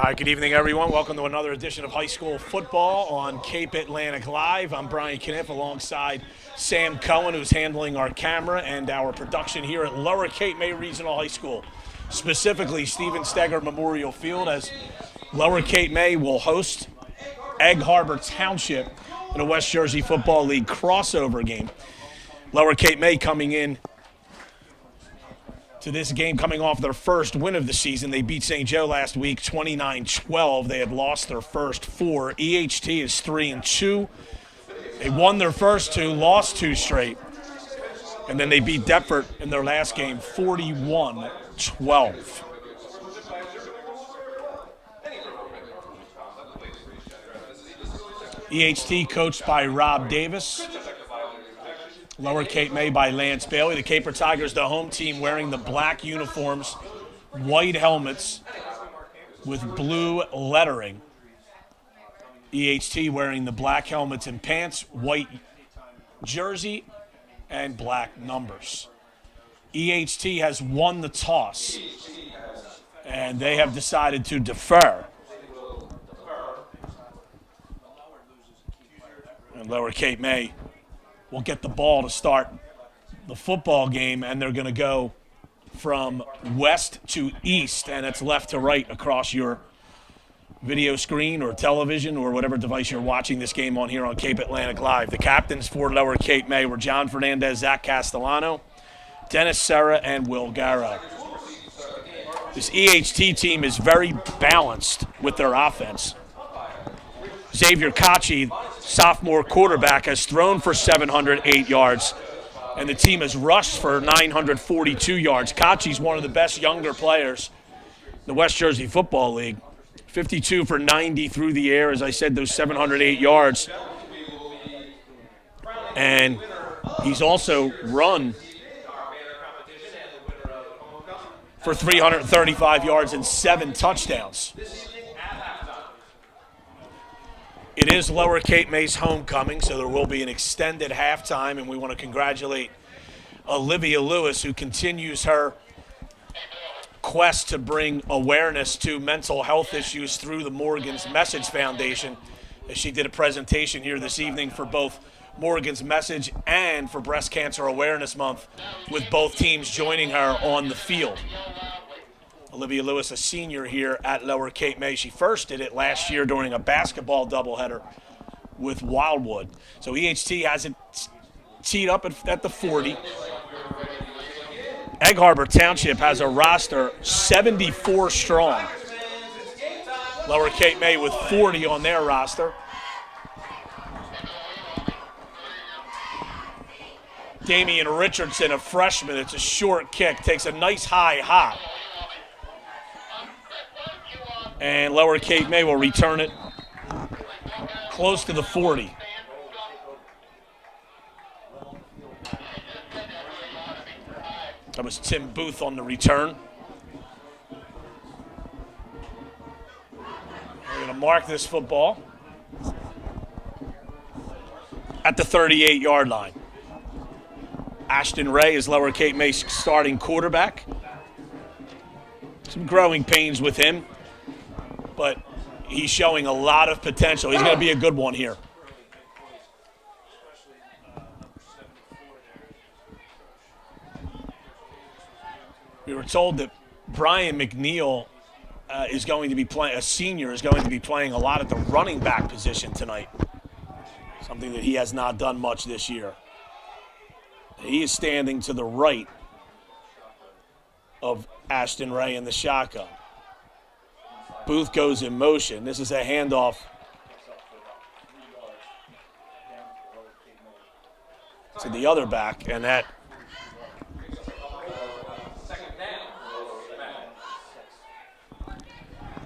All right, good evening, everyone. Welcome to another edition of High School Football on Cape Atlantic Live. I'm Brian Cunniff alongside Sam Cohen, who's handling our camera and our production here at Lower Cape May Regional High School, specifically Stephen Steger Memorial Field, as Lower Cape May will host Egg Harbor Township in a West Jersey Football League crossover game. Lower Cape May coming in to this game coming off their first win of the season. They beat St. Joe last week 29-12. They had lost their first four. EHT is 3-2. They won their first two, lost two straight. And then they beat Deptford in their last game 41-12. EHT coached by Rob Davis. Lower Cape May by Lance Bailey. The Caper Tigers, the home team, wearing the black uniforms, white helmets with blue lettering. EHT wearing the black helmets and pants, white jersey, and black numbers. EHT has won the toss, and they have decided to defer. And Lower Cape May will get the ball to start the football game, and they're going to go from west to east, and it's left to right across your video screen or television or whatever device you're watching this game on here on Cape Atlantic Live. The captains for Lower Cape May were John Fernandez, Zach Castellano, Dennis Serra, and Will Garrow. This EHT team is very balanced with their offense. Xavier Kachi, sophomore quarterback, has thrown for 708 yards, and the team has rushed for 942 yards. Kachi's one of the best younger players in the West Jersey Football League. 52 for 90 through the air, as I said, those 708 yards. And he's also run for 335 yards and 7 touchdowns. It is Lower Cape May's homecoming, so there will be an extended halftime, and we want to congratulate Olivia Lewis, who continues her quest to bring awareness to mental health issues through the Morgan's Message Foundation, as she did a presentation here this evening for both Morgan's Message and for Breast Cancer Awareness Month, with both teams joining her on the field. Olivia Lewis, a senior here at Lower Cape May. She first did it last year during a basketball doubleheader with Wildwood. So EHT has it teed up at the 40. Egg Harbor Township has a roster 74 strong. Lower Cape May with 40 on their roster. Damian Richardson, a freshman, it's a short kick, takes a nice high hop. And Lower Cape May will return it close to the 40. That was Tim Booth on the return. We're going to mark this football at the 38-yard line. Ashton Ray is Lower Cape May's starting quarterback. Some growing pains with him, but he's showing a lot of potential. He's going to be a good one here. We were told that Brian McNeil is going to be playing, a senior, is going to be playing a lot at the running back position tonight, something that he has not done much this year. He is standing to the right of Ashton Ray in the shotgun. Booth goes in motion. This is a handoff to the other back, and that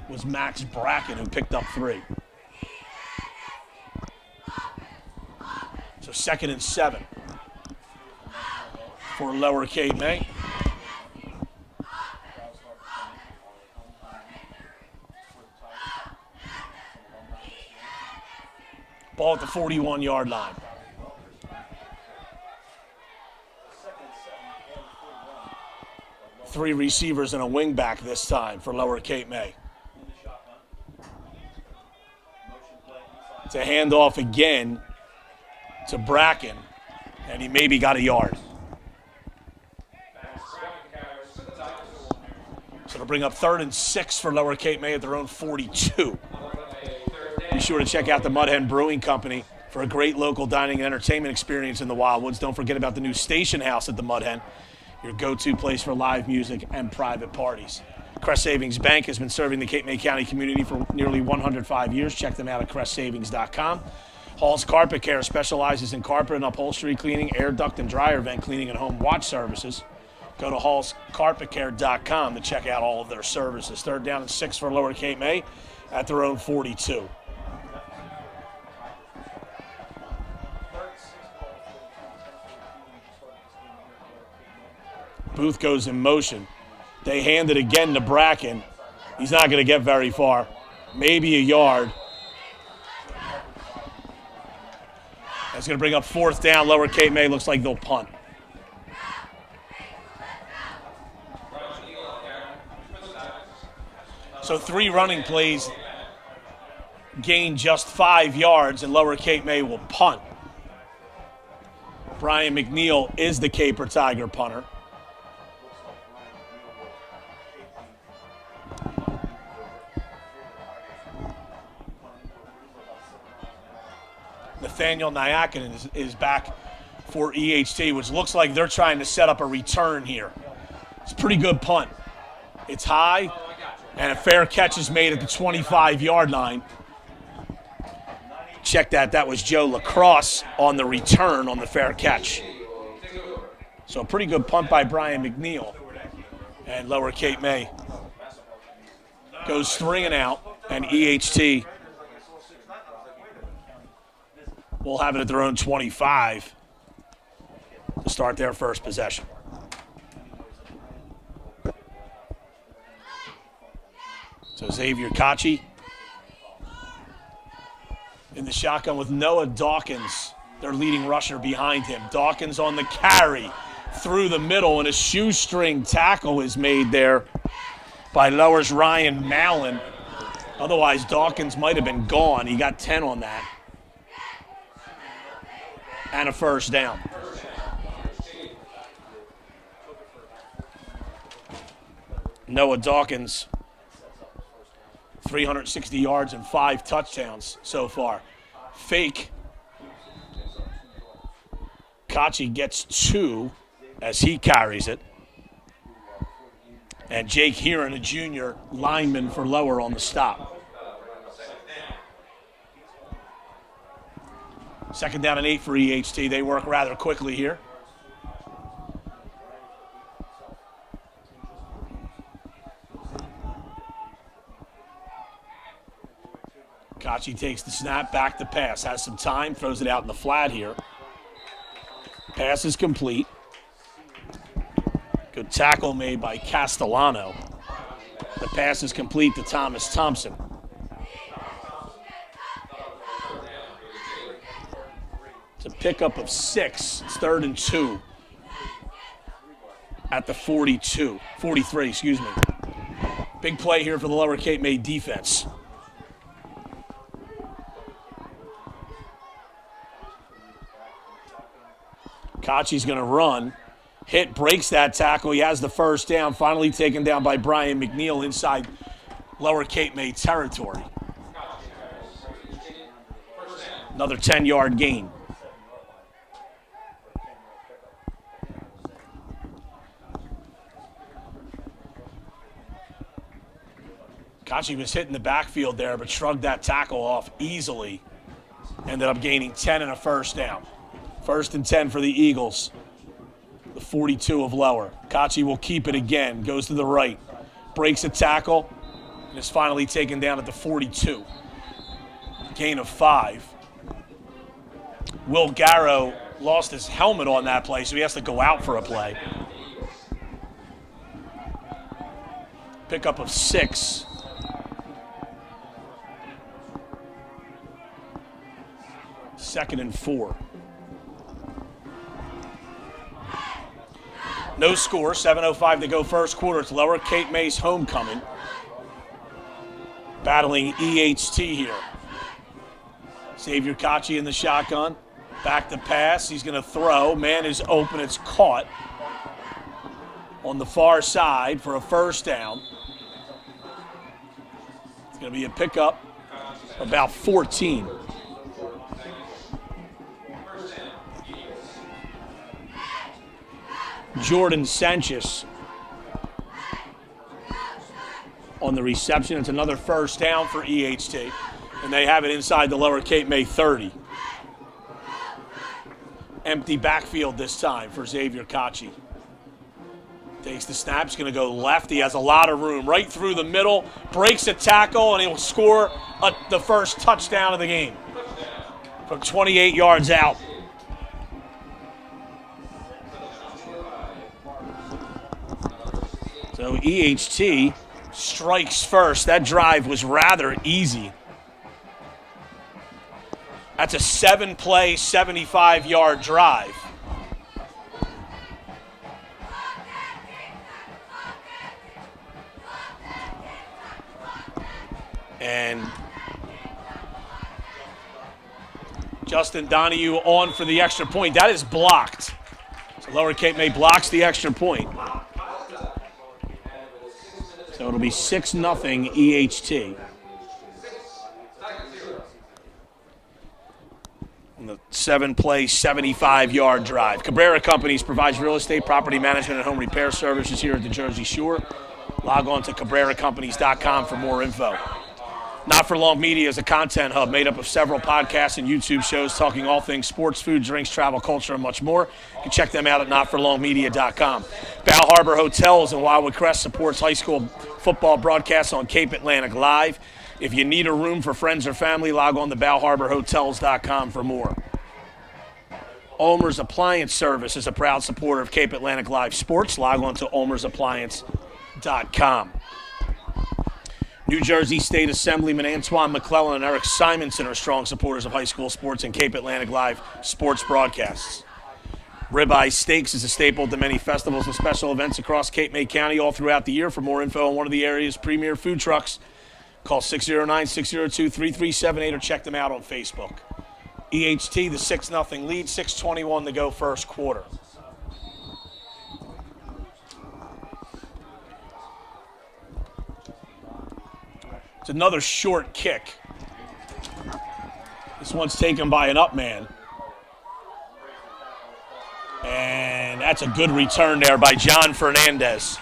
was Max Bracken, who picked up 3. So 2nd and 7 for Lower Cape May. Ball at the 41-yard line. Three receivers and a wingback this time for Lower Cape May. to hand off again to Bracken, and he maybe got a yard. So to bring up 3rd and 6 for Lower Cape May at their own 42. Be sure to check out the Mudhen Brewing Company for a great local dining and entertainment experience in the Wildwoods. Don't forget about the new Station House at the Mudhen, your go-to place for live music and private parties. Crest Savings Bank has been serving the Cape May County community for nearly 105 years. Check them out at crestsavings.com. Hall's Carpet Care specializes in carpet and upholstery cleaning, air duct and dryer vent cleaning, and home watch services. Go to hallscarpetcare.com to check out all of their services. 3rd down and 6 for Lower Cape May at their own 42. Booth goes in motion. They hand it again to Bracken. He's not going to get very far. Maybe a yard. That's going to bring up 4th down. Lower Cape May looks like they'll punt. So 3 running plays gain just 5 yards, and Lower Cape May will punt. Brian McNeil is the Caper Tiger punter. Nathaniel Nyakin is back for EHT, which looks like they're trying to set up a return here. It's a pretty good punt. It's high, and a fair catch is made at the 25-yard line. Check that. That was Joe Lacrosse on the return on the fair catch. So a pretty good punt by Brian McNeil. And Lower Cape May goes 3 and out, and EHT will have it at their own 25 to start their first possession. So Xavier Kachi in the shotgun with Noah Dawkins, their leading rusher, behind him. Dawkins on the carry through the middle, and a shoestring tackle is made there by Lower's Ryan Mallon. Otherwise, Dawkins might have been gone. He got 10 on that. And a first down. Noah Dawkins, 360 yards and 5 touchdowns so far. Fake. Kachi gets 2 as he carries it. And Jake Heron, a junior lineman for Lower, on the stop. 2nd down and 8 for EHT. They work rather quickly here. Kachi takes the snap, back to pass. Has some time, throws it out in the flat here. Pass is complete. Good tackle made by Castellano. The pass is complete to Thomas Thompson. It's a pickup of 6. It's 3rd and 2 at the 43, excuse me. Big play here for the Lower Cape May defense. Kachi's going to run. Hit, breaks that tackle. He has the first down, finally taken down by Brian McNeil inside Lower Cape May territory. Another 10-yard gain. Kachi was hit in the backfield there, but shrugged that tackle off easily. Ended up gaining 10 and a first down. 1st and 10 for the Eagles. The 42 of Lower. Kachi will keep it again. Goes to the right. Breaks a tackle. And is finally taken down at the 42. Gain of 5. Will Garrow lost his helmet on that play, so he has to go out for a play. Pickup of 6. Second and 4. No score, 7:05 to go first quarter. It's Lower Cape May's homecoming. Battling EHT here. Xavier Kachi in the shotgun. Back to pass. He's going to throw. Man is open. It's caught on the far side for a first down. It's going to be a pickup about 14. Jordan Sanchez on the reception. It's another first down for EHT. And they have it inside the Lower Cape May 30. Empty backfield this time for Xavier Kachi. Takes the snap, he's going to go left. He has a lot of room. Right through the middle, breaks a tackle, and he'll score the first touchdown of the game from 28 yards out. So EHT strikes first. That drive was rather easy. That's a 7-play, 75-yard drive. And Justin Donahue on for the extra point. That is blocked. So Lower Cape May blocks the extra point. So it'll be 6-0 EHT. The 7-play, 75-yard drive. Cabrera Companies provides real estate, property management, and home repair services here at the Jersey Shore. Log on to CabreraCompanies.com for more info. Not for Long Media is a content hub made up of several podcasts and YouTube shows talking all things sports, food, drinks, travel, culture, and much more. You can check them out at NotForLongMedia.com. Balharbour Hotels in Wildwood, Crest supports high school football broadcasts on Cape Atlantic Live. If you need a room for friends or family, log on to BalharbourHotels.com for more. Ulmer's Appliance Service is a proud supporter of Cape Atlantic Live Sports. Log on to UlmersAppliance.com. New Jersey State Assemblymen Antwan, McClellan, and Erik Simonsen are strong supporters of high school sports and Cape Atlantic Live sports broadcasts. Ribeyes Steaks is a staple to many festivals and special events across Cape May County all throughout the year. For more info on one of the area's premier food trucks, call 609-602-3378 or check them out on Facebook. EHT, the 6-0 lead, 6:21 to go first quarter. It's another short kick. This one's taken by an up man. And that's a good return there by John Fernandez.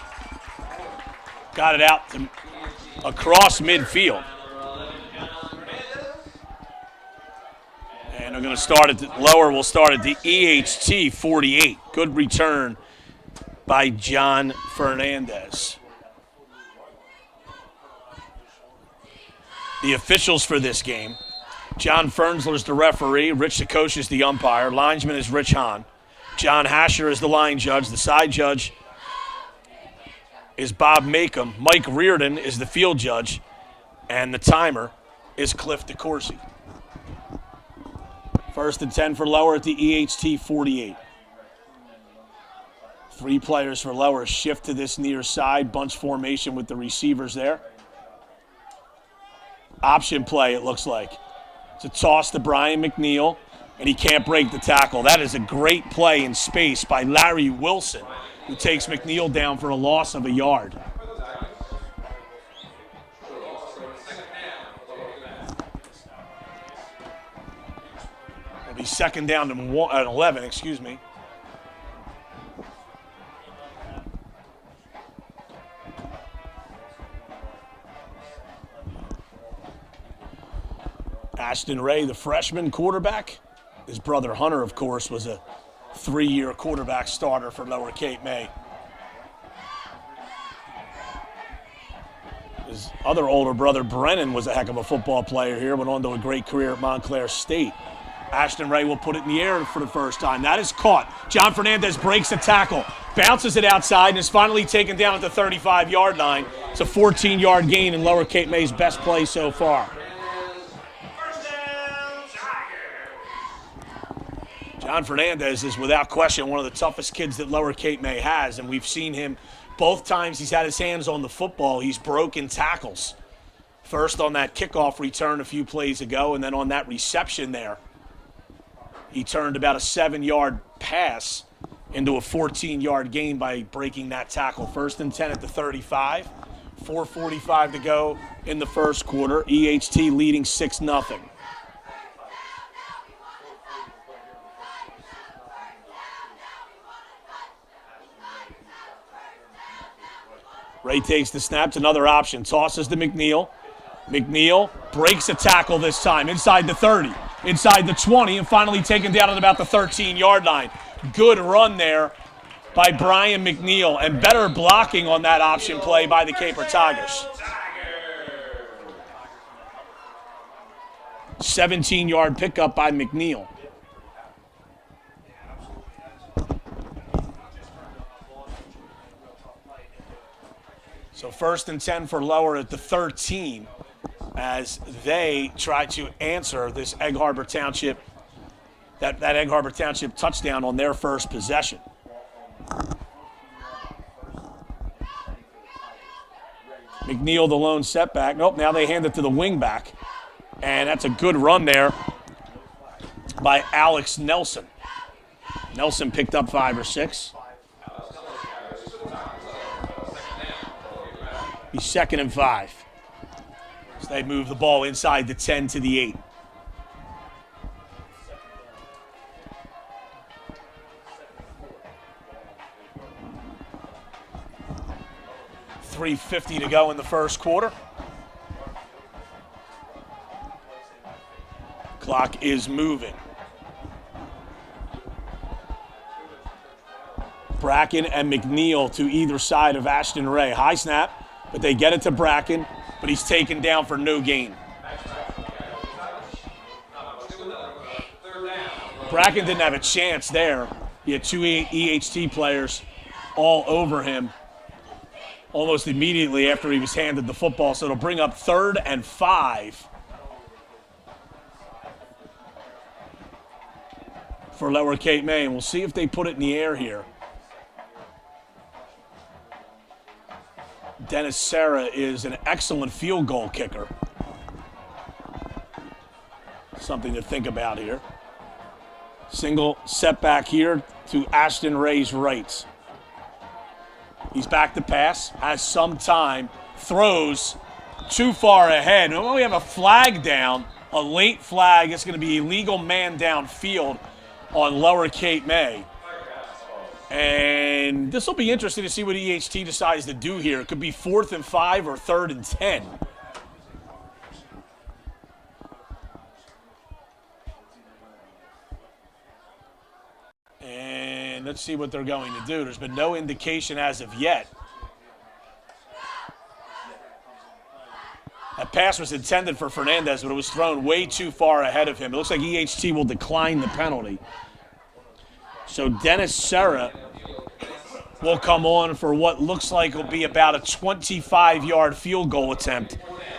Got it out to across midfield. And they're going to start at the lower. We'll start at the EHT 48. Good return by John Fernandez. The officials for this game: John Fernsler is the referee. Rich Sakosh is the umpire. Linesman is Rich Hahn. John Hasher is the line judge. The side judge is Bob Makem. Mike Reardon is the field judge. And the timer is Cliff DeCourcy. 1st and 10 for Lower at the EHT 48. 3 players for Lower shift to this near side. Bunch formation with the receivers there. Option play, it looks like. It's a toss to Brian McNeil, and he can't break the tackle. That is a great play in space by Larry Wilson, who takes McNeil down for a loss of a yard. It'll be second down to 11, excuse me. Ashton Ray, the freshman quarterback. His brother Hunter, of course, was a 3-year quarterback starter for Lower Cape May. His other older brother, Brennan, was a heck of a football player here, went on to a great career at Montclair State. Ashton Ray will put it in the air for the first time. That is caught. John Fernandez breaks the tackle, bounces it outside, and is finally taken down at the 35-yard line. It's a 14-yard gain in Lower Cape May's best play so far. John Fernandez is without question one of the toughest kids that Lower Cape May has, and we've seen him both times he's had his hands on the football. He's broken tackles. First on that kickoff return a few plays ago, and then on that reception there, he turned about a 7-yard pass into a 14-yard gain by breaking that tackle. 1st and 10 at the 35. 4:45 to go in the first quarter. EHT leading 6-0. Ray takes the snap. It's another option. Tosses to McNeil. McNeil breaks a tackle this time inside the 30, inside the 20, and finally taken down at about the 13-yard line. Good run there by Brian McNeil, and better blocking on that option play by the Caper Tigers. 17-yard pickup by McNeil. So 1st and 10 for Lower at the 13 as they try to answer this Egg Harbor Township, that Egg Harbor Township touchdown on their first possession. McNeil, the lone setback. Nope, now they hand it to the wingback. And that's a good run there by Alex Nelson. Nelson picked up 5 or 6. He's 2nd and 5. So they move the ball inside the 10 to the 8. .350 to go in the first quarter. Clock is moving. Bracken and McNeil to either side of Ashton Ray. High snap, but they get it to Bracken, but he's taken down for no gain. Bracken didn't have a chance there. He had 2 EHT players all over him almost immediately after he was handed the football, so it'll bring up 3rd and 5 for Lower Cape May. We'll see if they put it in the air here. Dennis Serra is an excellent field goal kicker. Something to think about here. Single setback here to Ashton Ray's right. He's back to pass, has some time, throws too far ahead. And we have a flag down, a late flag. It's going to be illegal man downfield on Lower Cape May. And this will be interesting to see what EHT decides to do here. It could be 4th and 5 or 3rd and 10. And let's see what they're going to do. There's been no indication as of yet. That pass was intended for Fernandez, but it was thrown way too far ahead of him. It looks like EHT will decline the penalty. So Dennis Serra will come on for what looks like will be about a 25-yard field goal attempt.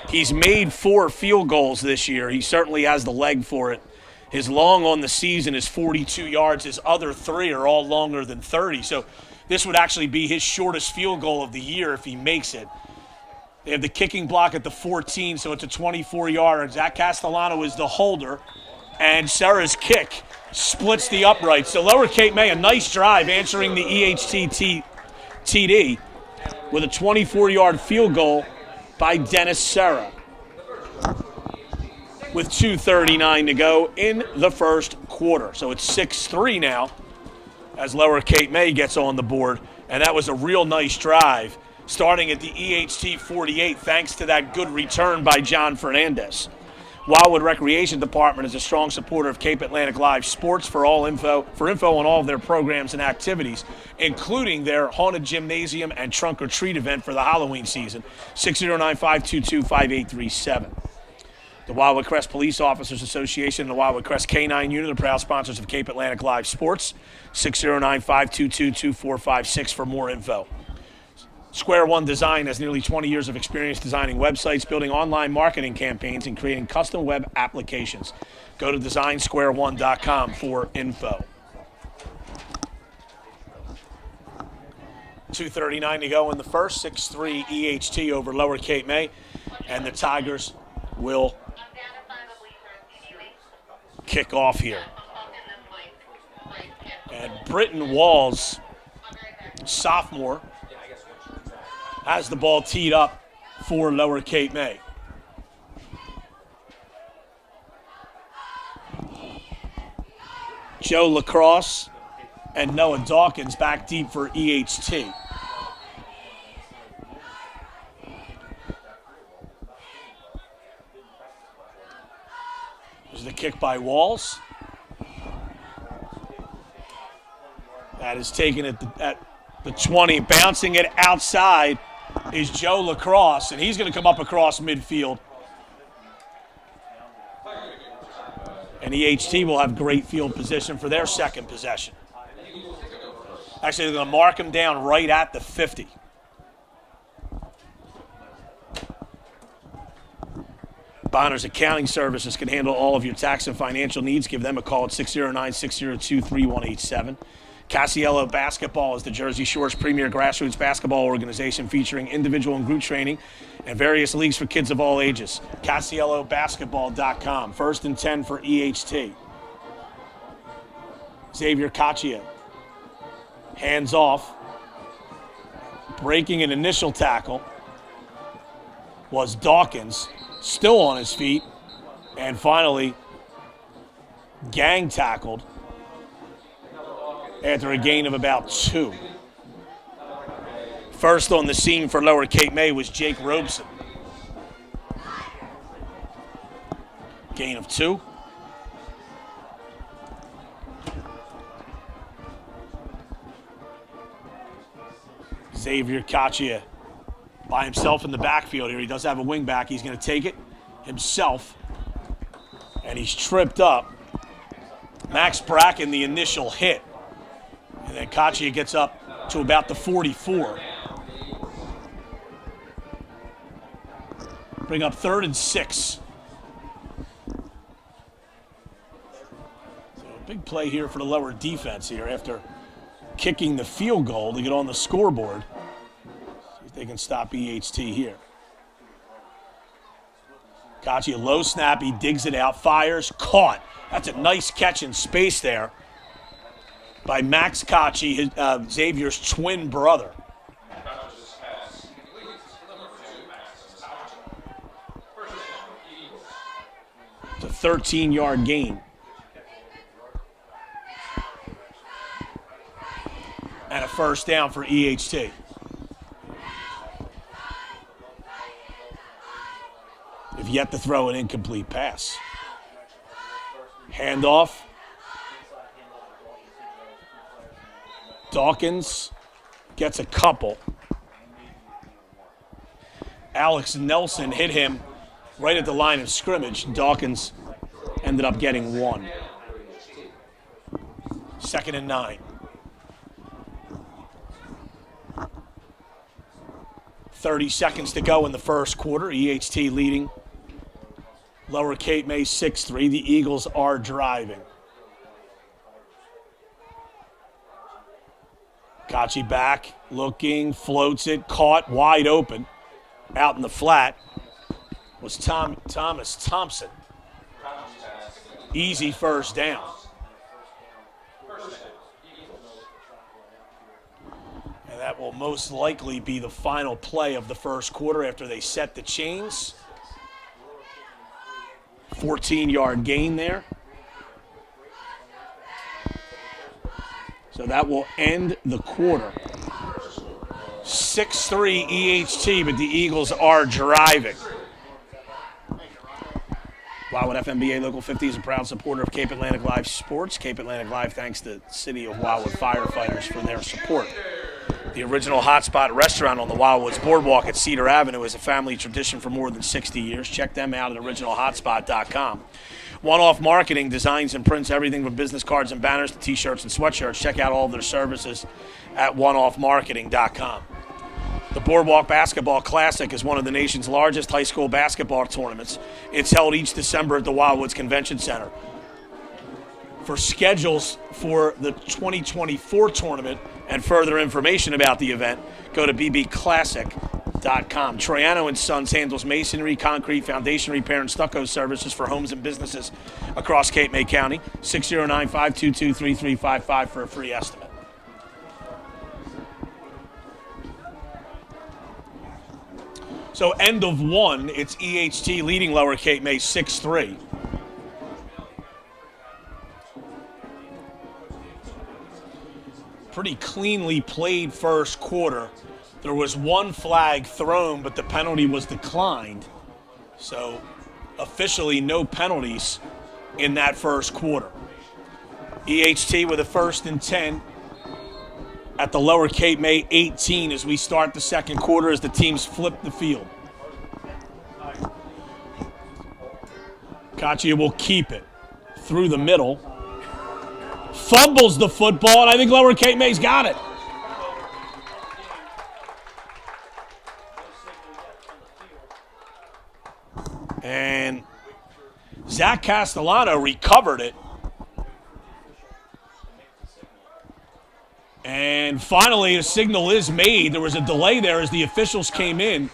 He's made 4 field goals this year. He certainly has the leg for it. His long on the season is 42 yards. His other 3 are all longer than 30. So this would actually be his shortest field goal of the year if he makes it. They have the kicking block at the 14, so it's a 24-yarder. Zach Castellano is the holder, and Serra's kick splits the upright. So Lower Cape May, a nice drive answering the EHT TD with a 24-yard field goal by Dennis Serra. With 2:39 to go in the first quarter. So it's 6-3 now as Lower Cape May gets on the board. And that was a real nice drive starting at the EHT 48 thanks to that good return by John Fernandez. Wildwood Recreation Department is a strong supporter of Cape Atlantic Live Sports. For info on all of their programs and activities, including their Haunted Gymnasium and Trunk or Treat event for the Halloween season. 609-522-5837. The Wildwood Crest Police Officers Association and the Wildwood Crest K-9 Unit are proud sponsors of Cape Atlantic Live Sports. 609-522-2456 for more info. Square One Design has nearly 20 years of experience designing websites, building online marketing campaigns, and creating custom web applications. Go to designsquareone.com for info. 2:39 to go in the first. 6-3 EHT over Lower Cape May. And the Tigers will kick off here. And Britton Walls, sophomore, has the ball teed up for Lower Cape May. Joe Lacrosse and Noah Dawkins back deep for EHT. There's the kick by Walls. That is taken at the 20. Bouncing it outside is Joe Lacrosse, and he's going to come up across midfield. And EHT will have great field position for their second possession. Actually, they're going to mark him down right at the 50. Bonner's Accounting Services can handle all of your tax and financial needs. Give them a call at 609-602-3187. Casiello Basketball is the Jersey Shore's premier grassroots basketball organization featuring individual and group training and various leagues for kids of all ages. CasielloBasketball.com. 1st and 10 for EHT. Xavier Caccia. Hands off. Breaking an initial tackle was Dawkins, still on his feet, and finally gang tackled after a gain of about 2. First on the scene for Lower Cape May was Jake Robeson. Gain of 2. Xavier Caccia by himself in the backfield here. He does have a wing back. He's going to take it himself, and he's tripped up. Max Bracken, the initial hit. And then Caccia gets up to about the 44. Bring up 3rd and 6. So a big play here for the Lower defense here after kicking the field goal to get on the scoreboard. See if they can stop EHT here. Caccia low snap, he digs it out, fires, caught. That's a nice catch in space there by Max Caccia, Xavier's twin brother. It's a 13-yard gain. And a first down for EHT. They've yet to throw an incomplete pass. Handoff. Dawkins gets a couple. Alex Nelson hit him right at the line of scrimmage. Dawkins ended up getting 1. 2nd and 9. 30 seconds to go in the first quarter. EHT leading Lower Cape May 6-3. The Eagles are driving. Caccia back, looking, floats it, caught, wide open. Out in the flat was Thomas Thompson. Easy first down. And that will most likely be the final play of the first quarter after they set the chains. 14-yard gain there. So that will end the quarter. 6-3 EHT, but the Eagles are driving. Wildwood FMBA Local 50 is a proud supporter of Cape Atlantic Live Sports. Cape Atlantic Live thanks the City of Wildwood firefighters for their support. The original hotspot restaurant on the Wildwood's Boardwalk at Cedar Avenue is a family tradition for more than 60 years. Check them out at originalhotspot.com. One-Off Marketing designs and prints everything from business cards and banners to T-shirts and sweatshirts. Check out all of their services at oneoffmarketing.com. The Boardwalk Basketball Classic is one of the nation's largest high school basketball tournaments. It's held each December at the Wildwoods Convention Center. For schedules for the 2024 tournament and further information about the event, go to bbclassic.com. Troiano.com. Troiano and Sons handles masonry, concrete, foundation repair, and stucco services for homes and businesses across Cape May County. 609-522-3355 for a free estimate. So end of one, it's EHT leading Lower Cape May 6-3. Pretty cleanly played first quarter. There was one flag thrown, but the penalty was declined. So officially no penalties in that first quarter. EHT with a 1st and 10 at the Lower Cape May 18 as we start the second quarter as the teams flip the field. Caccia will keep it through the middle. Fumbles the football, and I think Lower Cape May's got it. And Zach Castellano recovered it. And finally, a signal is made. There was a delay there as the officials came in.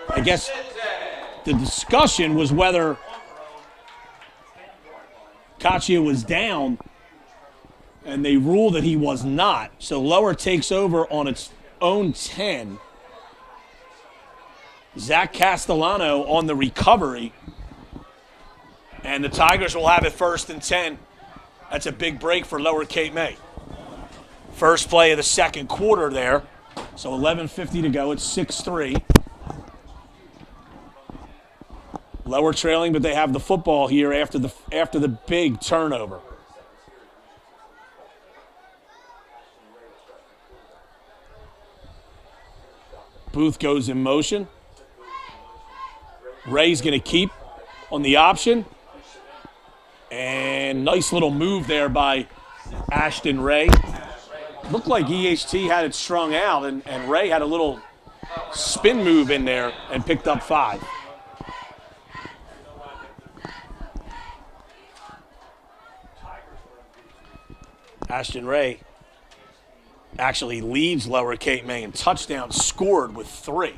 I guess the discussion was whether Caccia was down, and they ruled that he was not. So Lower takes over on its own 10. Zach Castellano on the recovery. And the Tigers will have it 1st and 10. That's a big break for Lower Cape May. First play of the second quarter there. So 11:50 to go. It's 6-3. Lower trailing, but they have the football here after the big turnover. Booth goes in motion. Ray's going to keep on the option. And nice little move there by Ashton Ray. Looked like EHT had it strung out, and Ray had a little spin move in there and picked up 5. Ashton Ray actually leads Lower Cape May in touchdown scored with 3.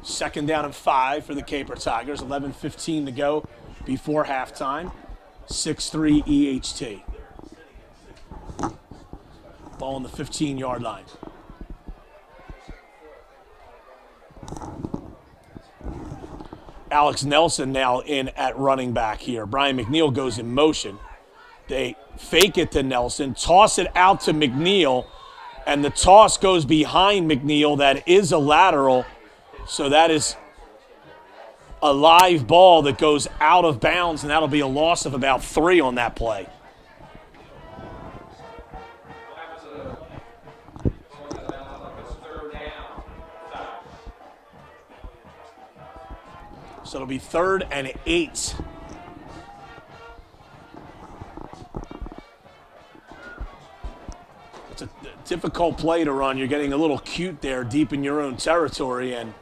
2nd down and 5 for the Caper Tigers. 11:15 to go before halftime. 6-3 EHT. Ball on the 15-yard line. Alex Nelson now in at running back here. Brian McNeil goes in motion. They fake it to Nelson, toss it out to McNeil, and the toss goes behind McNeil. That is a lateral, so that is a live ball that goes out of bounds, and that'll be a loss of about 3 on that play. So it'll be 3rd and 8. It's a difficult play to run. You're getting a little cute there deep in your own territory, and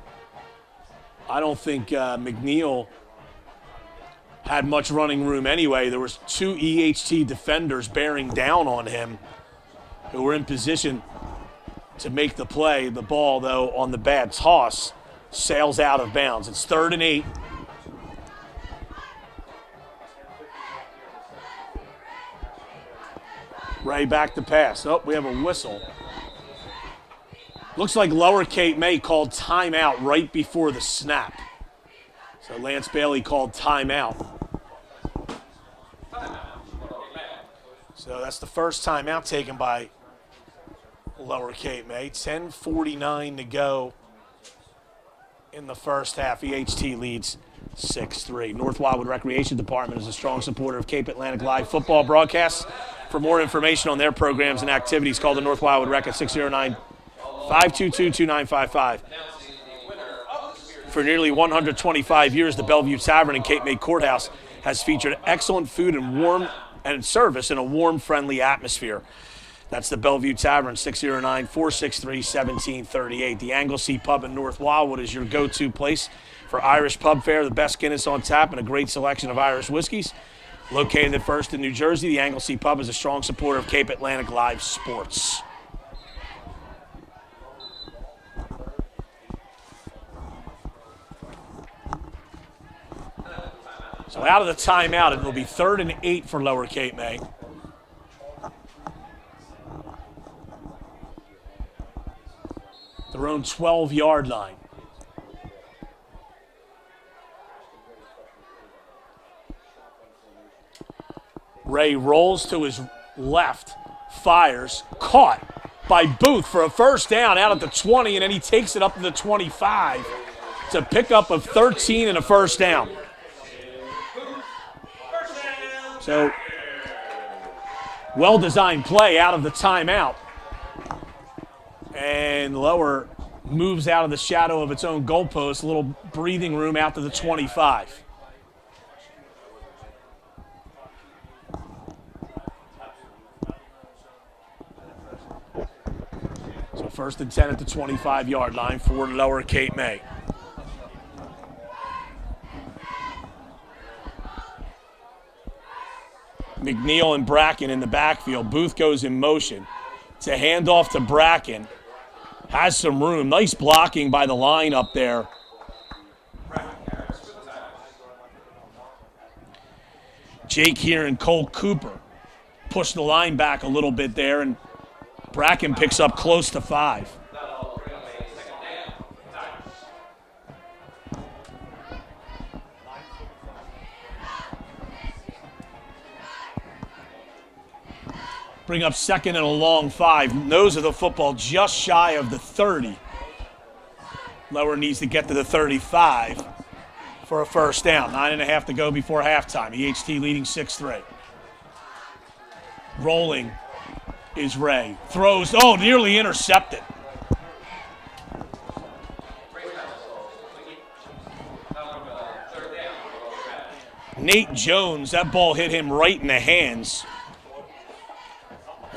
I don't think McNeil had much running room anyway. There was 2 EHT defenders bearing down on him who were in position to make the play. The ball, though, on the bad toss, sails out of bounds. It's 3rd and 8. Ray back to pass. Oh, we have a whistle. Looks like Lower Cape May called timeout right before the snap. So Lance Bailey called timeout. So that's the first timeout taken by Lower Cape May. 10:49 to go in the first half. EHT leads 6-3. North Wildwood Recreation Department is a strong supporter of Cape Atlantic Live football broadcasts. For more information on their programs and activities, call the North Wildwood Rec at 609-522-2955. For nearly 125 years, the Bellevue Tavern in Cape May Courthouse has featured excellent food and service in a warm, friendly atmosphere. That's the Bellevue Tavern, 609-463-1738. The Anglesea Pub in North Wildwood is your go-to place for Irish pub fare, the best Guinness on tap, and a great selection of Irish whiskeys. Located at First in New Jersey, the Anglesea Pub is a strong supporter of Cape Atlantic Live sports. So out of the timeout, it will be 3rd and 8 for Lower Cape May. Their own 12-yard line. Ray rolls to his left, fires, caught by Booth for a first down out at the 20, and then he takes it up to the 25 to pick up of 13 and a first down. So, well-designed play out of the timeout. And Lower moves out of the shadow of its own goalpost, a little breathing room out to the 25. So 1st and 10 at the 25-yard line for Lower Cape May. McNeil and Bracken in the backfield. Booth goes in motion. It's a handoff to Bracken. Has some room. Nice blocking by the line up there. Jake here and Cole Cooper push the line back a little bit there, and Bracken picks up close to 5. Bring up 2nd and a long 5. Nose of the football just shy of the 30. Lower needs to get to the 35 for a first down. 9.5 to go before halftime. EHT leading 6-3. Rolling is Ray. Throws, nearly intercepted. Nate Jones, that ball hit him right in the hands.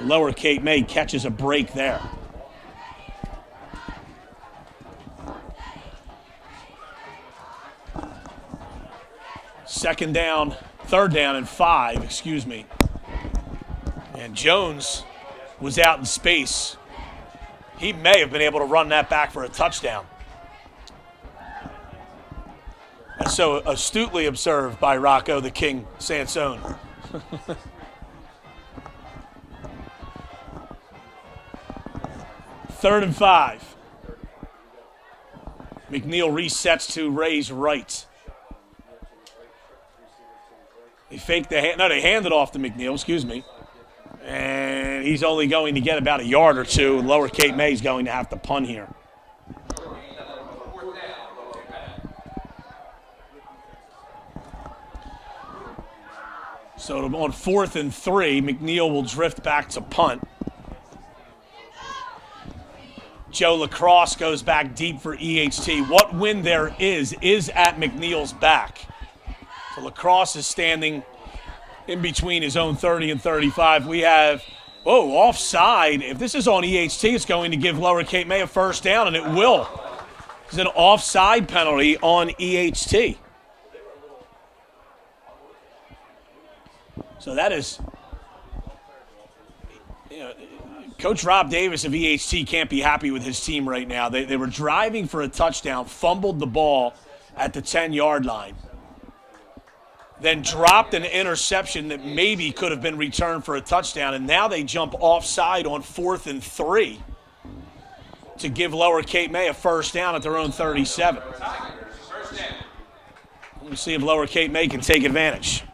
Lower Cape May catches a break there. Third down and 5, excuse me. And Jones was out in space. He may have been able to run that back for a touchdown. That's so astutely observed by Rocco the King Sansone. 3rd and 5. McNeil resets to Ray's right. They fake the hand. No, they hand it off to McNeil, excuse me. And he's only going to get about a yard or two. Lower Cape May's going to have to punt here. So on 4th and 3, McNeil will drift back to punt. Joe Lacrosse goes back deep for EHT. What wind there is at McNeil's back. So Lacrosse is standing in between his own 30 and 35. We have, offside. If this is on EHT, it's going to give Lower Cape May a first down, and it will. It's an offside penalty on EHT. So that is, Coach Rob Davis of EHT can't be happy with his team right now. They were driving for a touchdown, fumbled the ball at the 10-yard line, then dropped an interception that maybe could have been returned for a touchdown, and now they jump offside on 4th and 3 to give Lower Cape May a first down at their own 37. Let's see if Lower Cape May can take advantage.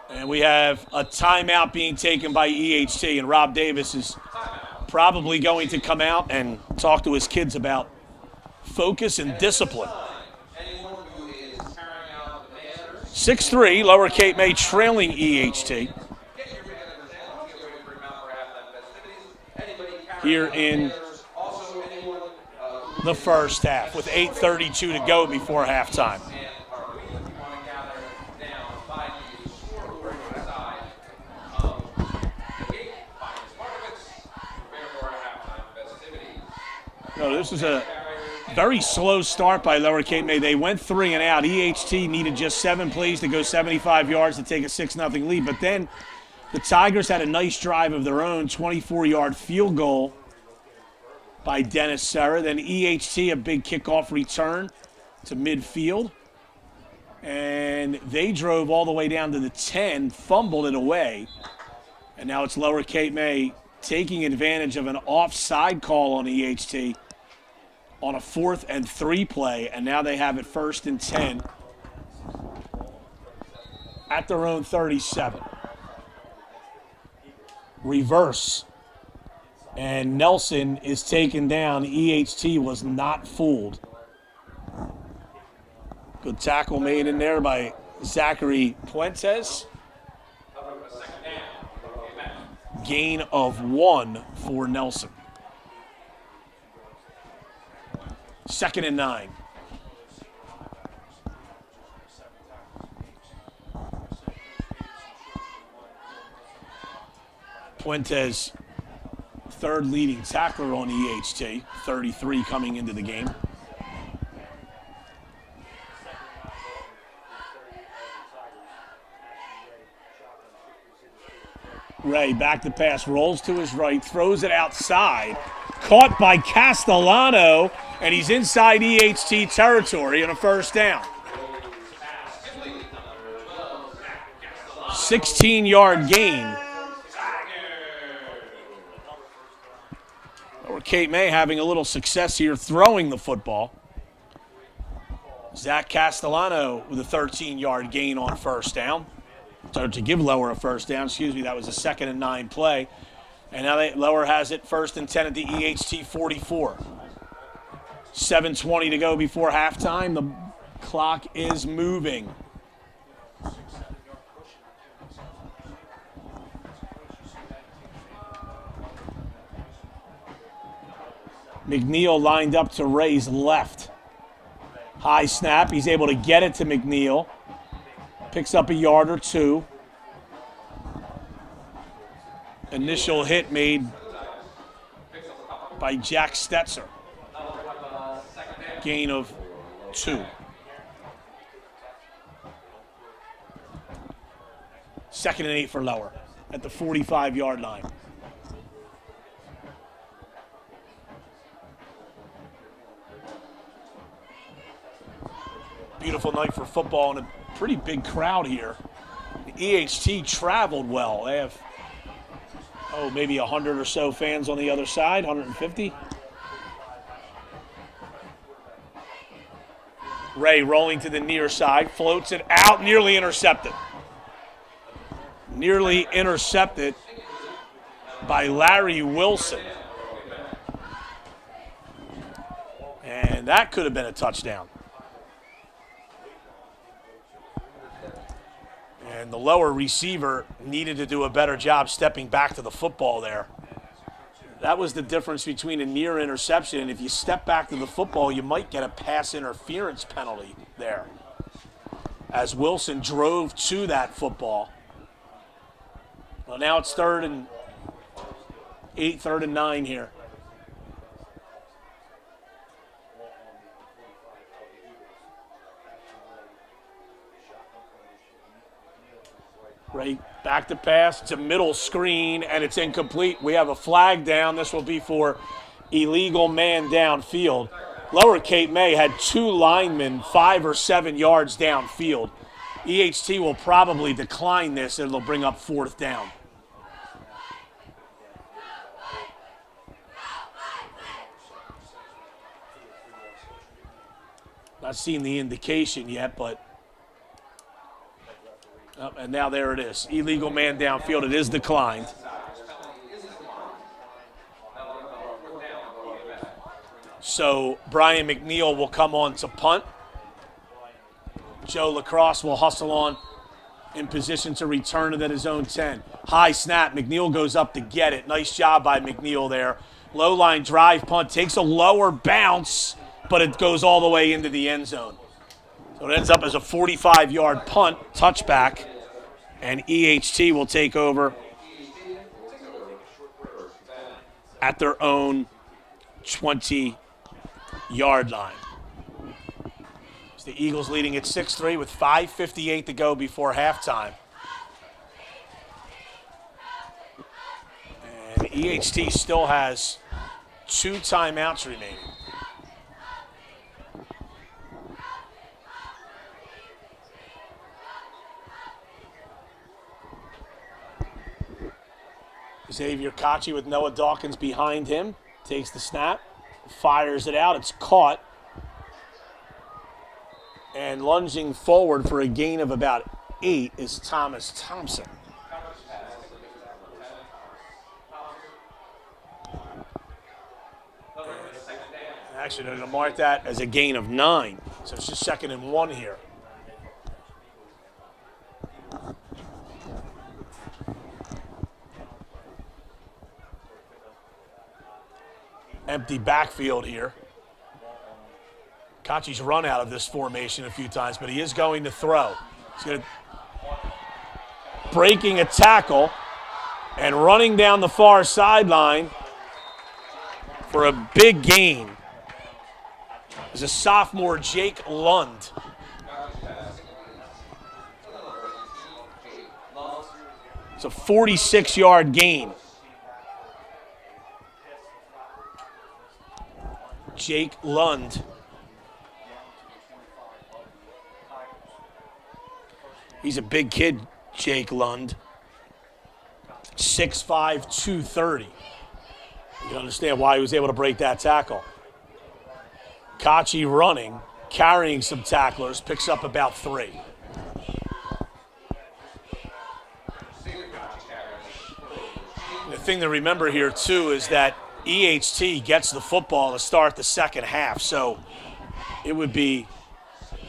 And we have a timeout being taken by EHT, and Rob Davis is probably going to come out and talk to his kids about focus and discipline. 6-3, Lower Cape May trailing EHT here in the first half with 8:32 to go before halftime. No, this was a very slow start by Lower Cape May. They went 3 and out. EHT needed just 7 plays to go 75 yards to take a 6-0 lead. But then the Tigers had a nice drive of their own, 24-yard field goal by Dennis Serra. Then EHT, a big kickoff return to midfield. And they drove all the way down to the 10, fumbled it away. And now it's Lower Cape May taking advantage of an offside call on EHT on a 4th and 3 play. And now they have it 1st and 10 at their own 37. Reverse. And Nelson is taken down. EHT was not fooled. Good tackle made in there by Zachary Puentes. Gain of 1 for Nelson. 2nd and 9. Puentes, 3rd leading tackler on EHT, 33 coming into the game. Ray, back to pass, rolls to his right, throws it outside. Caught by Castellano, and he's inside EHT territory on a 1st down. 16-yard gain. Lower Cape May having a little success here throwing the football. Zach Castellano with a 13-yard gain on 1st down. So to give Lower a 1st down, that was a 2nd and 9 play. And now Lower has it 1st and 10 at the EHT 44. 7:20 to go before halftime. The clock is moving. McNeil lined up to Ray's left. High snap. He's able to get it to McNeil. Picks up a yard or 2. Initial hit made by Jack Stetzer. Gain of 2. 2nd and 8 for Lower at the 45-yard line. Beautiful night for football and a pretty big crowd here. The EHT traveled well. They have, maybe 100 or so fans on the other side, 150. Ray rolling to the near side, floats it out, nearly intercepted. Nearly intercepted by Larry Wilson. And that could have been a touchdown. And the Lower receiver needed to do a better job stepping back to the football there. That was the difference between a near interception, and if you step back to the football, you might get a pass interference penalty there. As Wilson drove to that football. Well, now it's 3rd and 8, 3rd and 9 here. Right, back to pass. It's a middle screen, and it's incomplete. We have a flag down. This will be for illegal man downfield. Lower Cape May had 2 linemen 5 or 7 yards downfield. EHT will probably decline this, and it'll bring up 4th down. Not seeing the indication yet, but and now there it is. Illegal man downfield. It is declined. So Brian McNeil will come on to punt. Joe Lacrosse will hustle on in position to return it at his own 10. High snap. McNeil goes up to get it. Nice job by McNeil there. Low line drive punt. Takes a lower bounce, but it goes all the way into the end zone. So it ends up as a 45-yard punt, touchback, and EHT will take over at their own 20-yard line. It's the Eagles leading at 6-3 with 5:58 to go before halftime. And EHT still has 2 timeouts remaining. Xavier Kachi with Noah Dawkins behind him. Takes the snap, fires it out. It's caught. And lunging forward for a gain of about 8 is Thomas Thompson. Actually, they're going to mark that as a gain of 9. So it's just 2nd and 1 here. Empty backfield here. Kachi's run out of this formation a few times, but he is going to throw. He's going to breaking a tackle and running down the far sideline for a big gain is a sophomore, Jake Lund. It's a 46-yard gain. Jake Lund. He's a big kid, Jake Lund. 6'5", 230. You can understand why he was able to break that tackle. Kachi running, carrying some tacklers, picks up about 3. The thing to remember here, too, is that EHT gets the football to start the second half, so it would be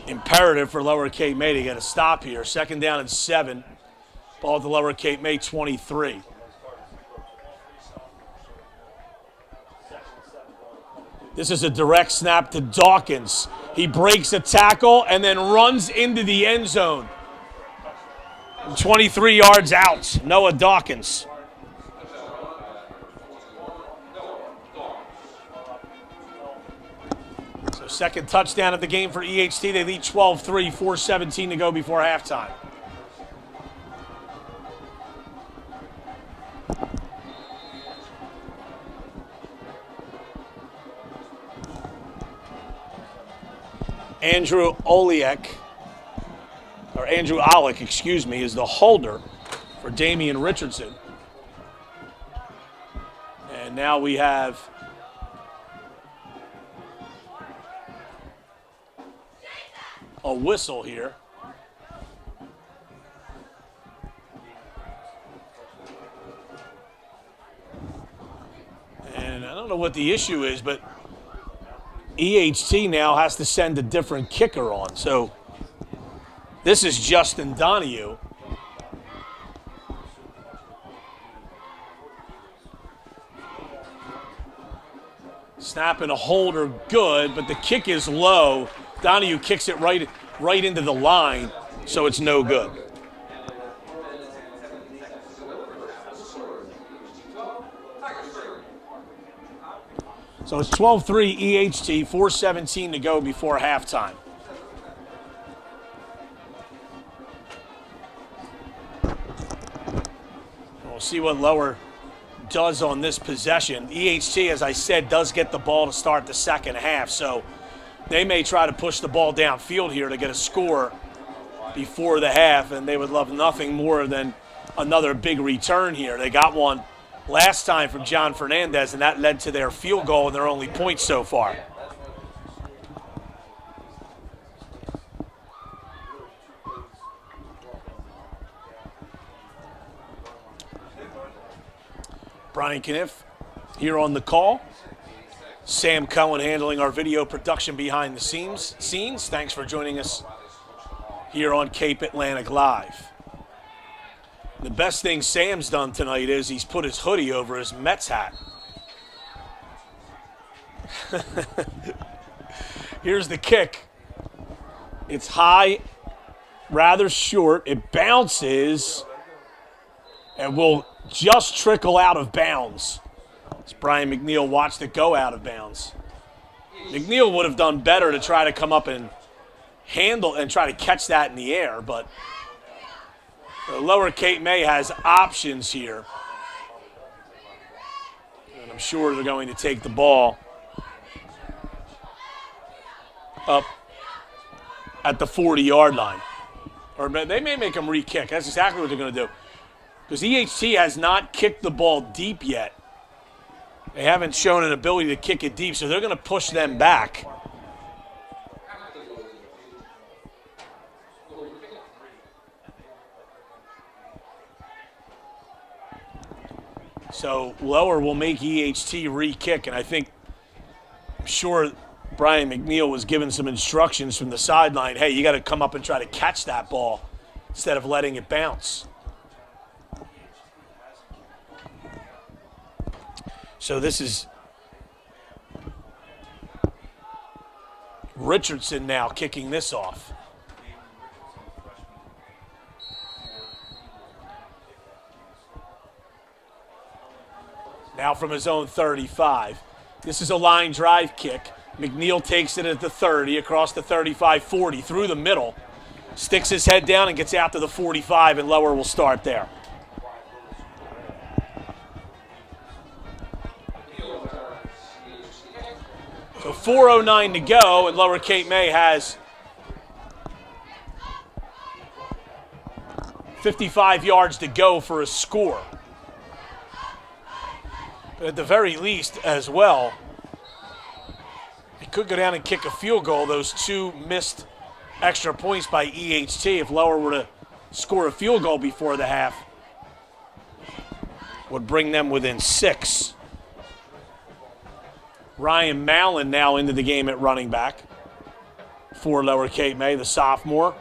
imperative for Lower Cape May to get a stop here. 2nd down and 7. Ball at the Lower Cape May 23. This is a direct snap to Dawkins. He breaks a tackle and then runs into the end zone. 23 yards out, Noah Dawkins. So 2nd touchdown of the game for EHT. They lead 12-3, 4:17 to go before halftime. Andrew Oliek, or Andrew Olick, excuse me, is the holder for Damian Richardson. And now we have a whistle here. And I don't know what the issue is, but EHT now has to send a different kicker on. So this is Justin Donahue. Snap and a holder good, but the kick is low. Donahue kicks it right into the line, so it's no good. So it's 12-3 EHT, 4:17 to go before halftime. We'll see what Lower does on this possession. EHT, as I said, does get the ball to start the second half, so they may try to push the ball downfield here to get a score before the half, and they would love nothing more than another big return here. They got one last time from John Fernandez, and that led to their field goal and their only point so far. Brian Cunniff here on the call. Sam Cohen handling our video production behind the scenes. Thanks for joining us here on Cape Atlantic Live. The best thing Sam's done tonight is he's put his hoodie over his Mets hat. Here's the kick. It's high, rather short. It bounces and will just trickle out of bounds. As Brian McNeil watched it go out of bounds. McNeil would have done better to try to come up and handle and try to catch that in the air, but Lower Cape May has options here. And I'm sure they're going to take the ball up at the 40-yard line. Or they may make them re-kick. That's exactly what they're going to do. Because EHT has not kicked the ball deep yet. They haven't shown an ability to kick it deep, so they're going to push them back. So Lower will make EHT re-kick, and I'm sure Brian McNeil was given some instructions from the sideline. Hey, you got to come up and try to catch that ball instead of letting it bounce. So this is Richardson now kicking this off. Now from his own 35. This is a line drive kick. McNeil takes it at the 30, across the 35-40, through the middle. Sticks his head down and gets out to the 45, and Lower will start there. So 4:09 to go, and Lower Cape May has 55 yards to go for a score. But at the very least, as well, he could go down and kick a field goal. Those two missed extra points by EHT, if Lower were to score a field goal before the half, would bring them within 6. Ryan Mallon now into the game at running back for Lower Cape May, the sophomore.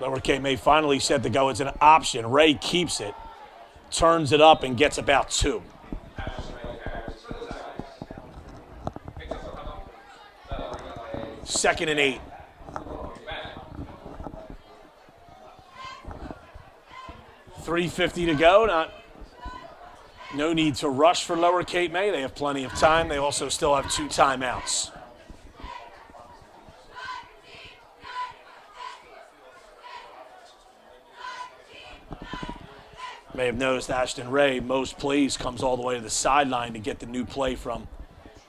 Lower Cape May finally set to go. It's an option. Ray keeps it, turns it up, and gets about 2. Second and 8. $3:50 to go. No need to rush for Lower Cape May. They have plenty of time. They also still have 2 timeouts. May have noticed Ashton Ray, most plays, comes all the way to the sideline to get the new play from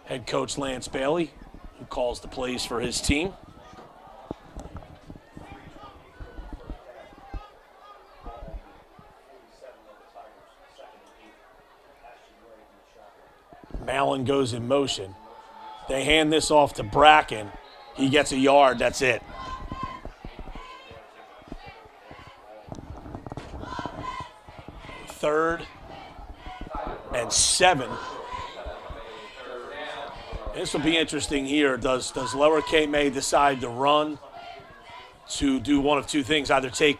head coach Lance Bailey, who calls the plays for his team. Mallon goes in motion. They hand this off to Bracken. He gets a yard, that's it. Third and 7. This will be interesting here. Does Lower Cape May decide to run to do one of two things, either take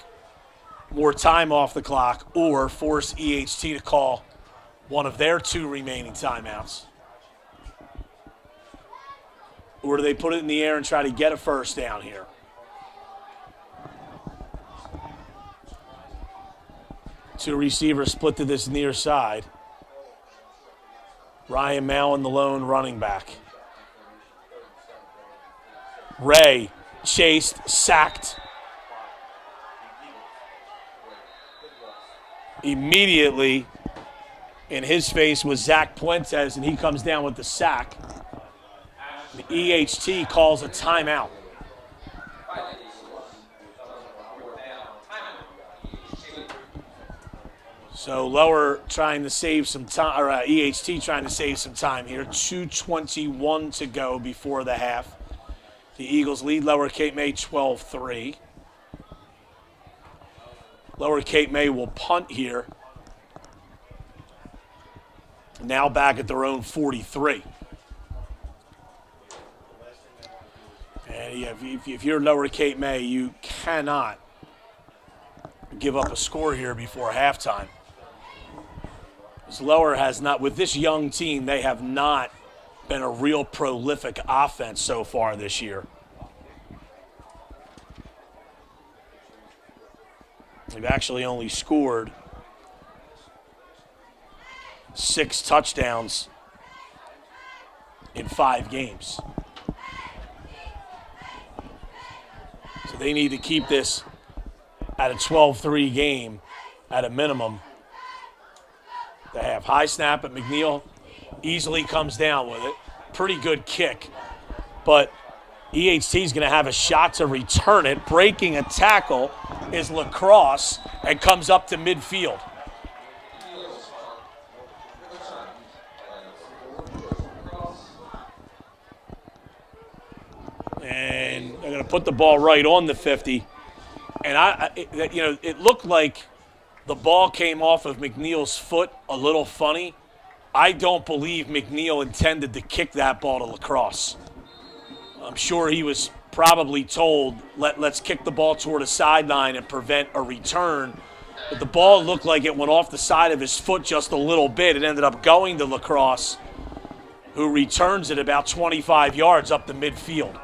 more time off the clock or force EHT to call one of their 2 remaining timeouts? Or do they put it in the air and try to get a first down here? Two receivers split to this near side. Ryan Mallon, the lone running back. Ray chased, sacked. Immediately in his face was Zach Puentes, and he comes down with the sack. The EHT calls a timeout. So Lower trying to save some time, or EHT trying to save some time here. 2:21 to go before the half. The Eagles lead Lower Cape May 12-3. Lower Cape May will punt here. Now back at their own 43. And if you're Lower Cape May, you cannot give up a score here before halftime. Because Lower has not, with this young team, they have not been a real prolific offense so far this year. They've actually only scored 6 touchdowns in 5 games. So they need to keep this at a 12-3 game at a minimum. They have high snap at McNeil. Easily comes down with it. Pretty good kick. But EHT is going to have a shot to return it. Breaking a tackle is Lacrosse and comes up to midfield. And they're going to put the ball right on the 50. And it looked like the ball came off of McNeil's foot a little funny. I don't believe McNeil intended to kick that ball to Lacrosse. I'm sure he was probably told, let's kick the ball toward a sideline and prevent a return. But the ball looked like it went off the side of his foot just a little bit. It ended up going to Lacrosse, who returns it about 25 yards up the midfield.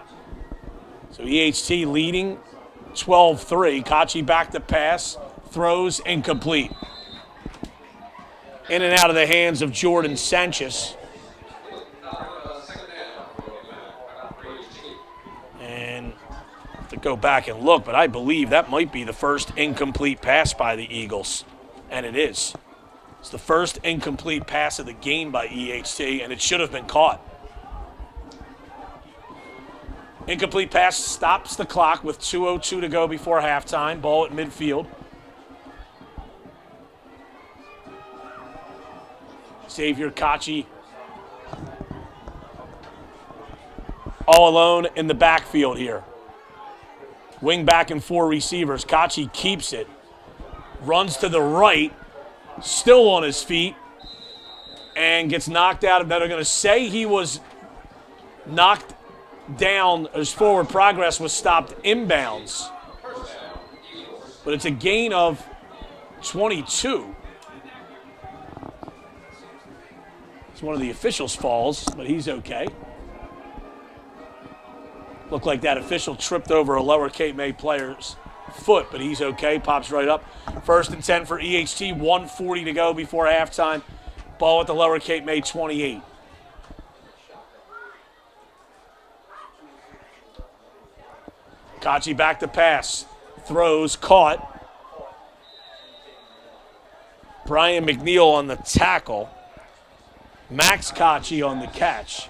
So EHT leading 12-3. Kachi back to pass, throws incomplete. In and out of the hands of Jordan Sanchez. And to go back and look, but I believe that might be the first incomplete pass by the Eagles. And it is. It's the first incomplete pass of the game by EHT, and it should have been caught. Incomplete pass stops the clock with 2:02 to go before halftime. Ball at midfield. Xavier Kachi all alone in the backfield here. Wing back and four receivers. Kachi keeps it. Runs to the right. Still on his feet. And gets knocked out. They're going to say he was knocked down. His forward progress was stopped inbounds. But it's a gain of 22. It's one of the officials' falls, but he's okay. Looked like that official tripped over a Lower Cape May player's foot, but he's okay. Pops right up. 1st and 10 for EHT. 1:40 to go before halftime. Ball at the Lower Cape May 28. Kachi back to pass. Throws, caught. Brian McNeil on the tackle. Max Kachi on the catch.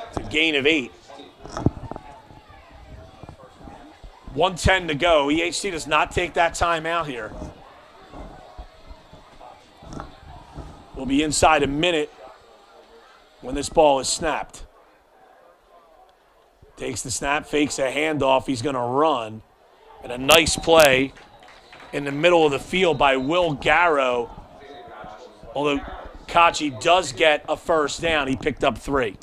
It's a gain of 8. 1:10 to go. EHC does not take that timeout here. We'll be inside a minute when this ball is snapped. Takes the snap, fakes a handoff. He's going to run. And a nice play in the middle of the field by Will Garrow. Although Kachi does get a first down. He picked up 3.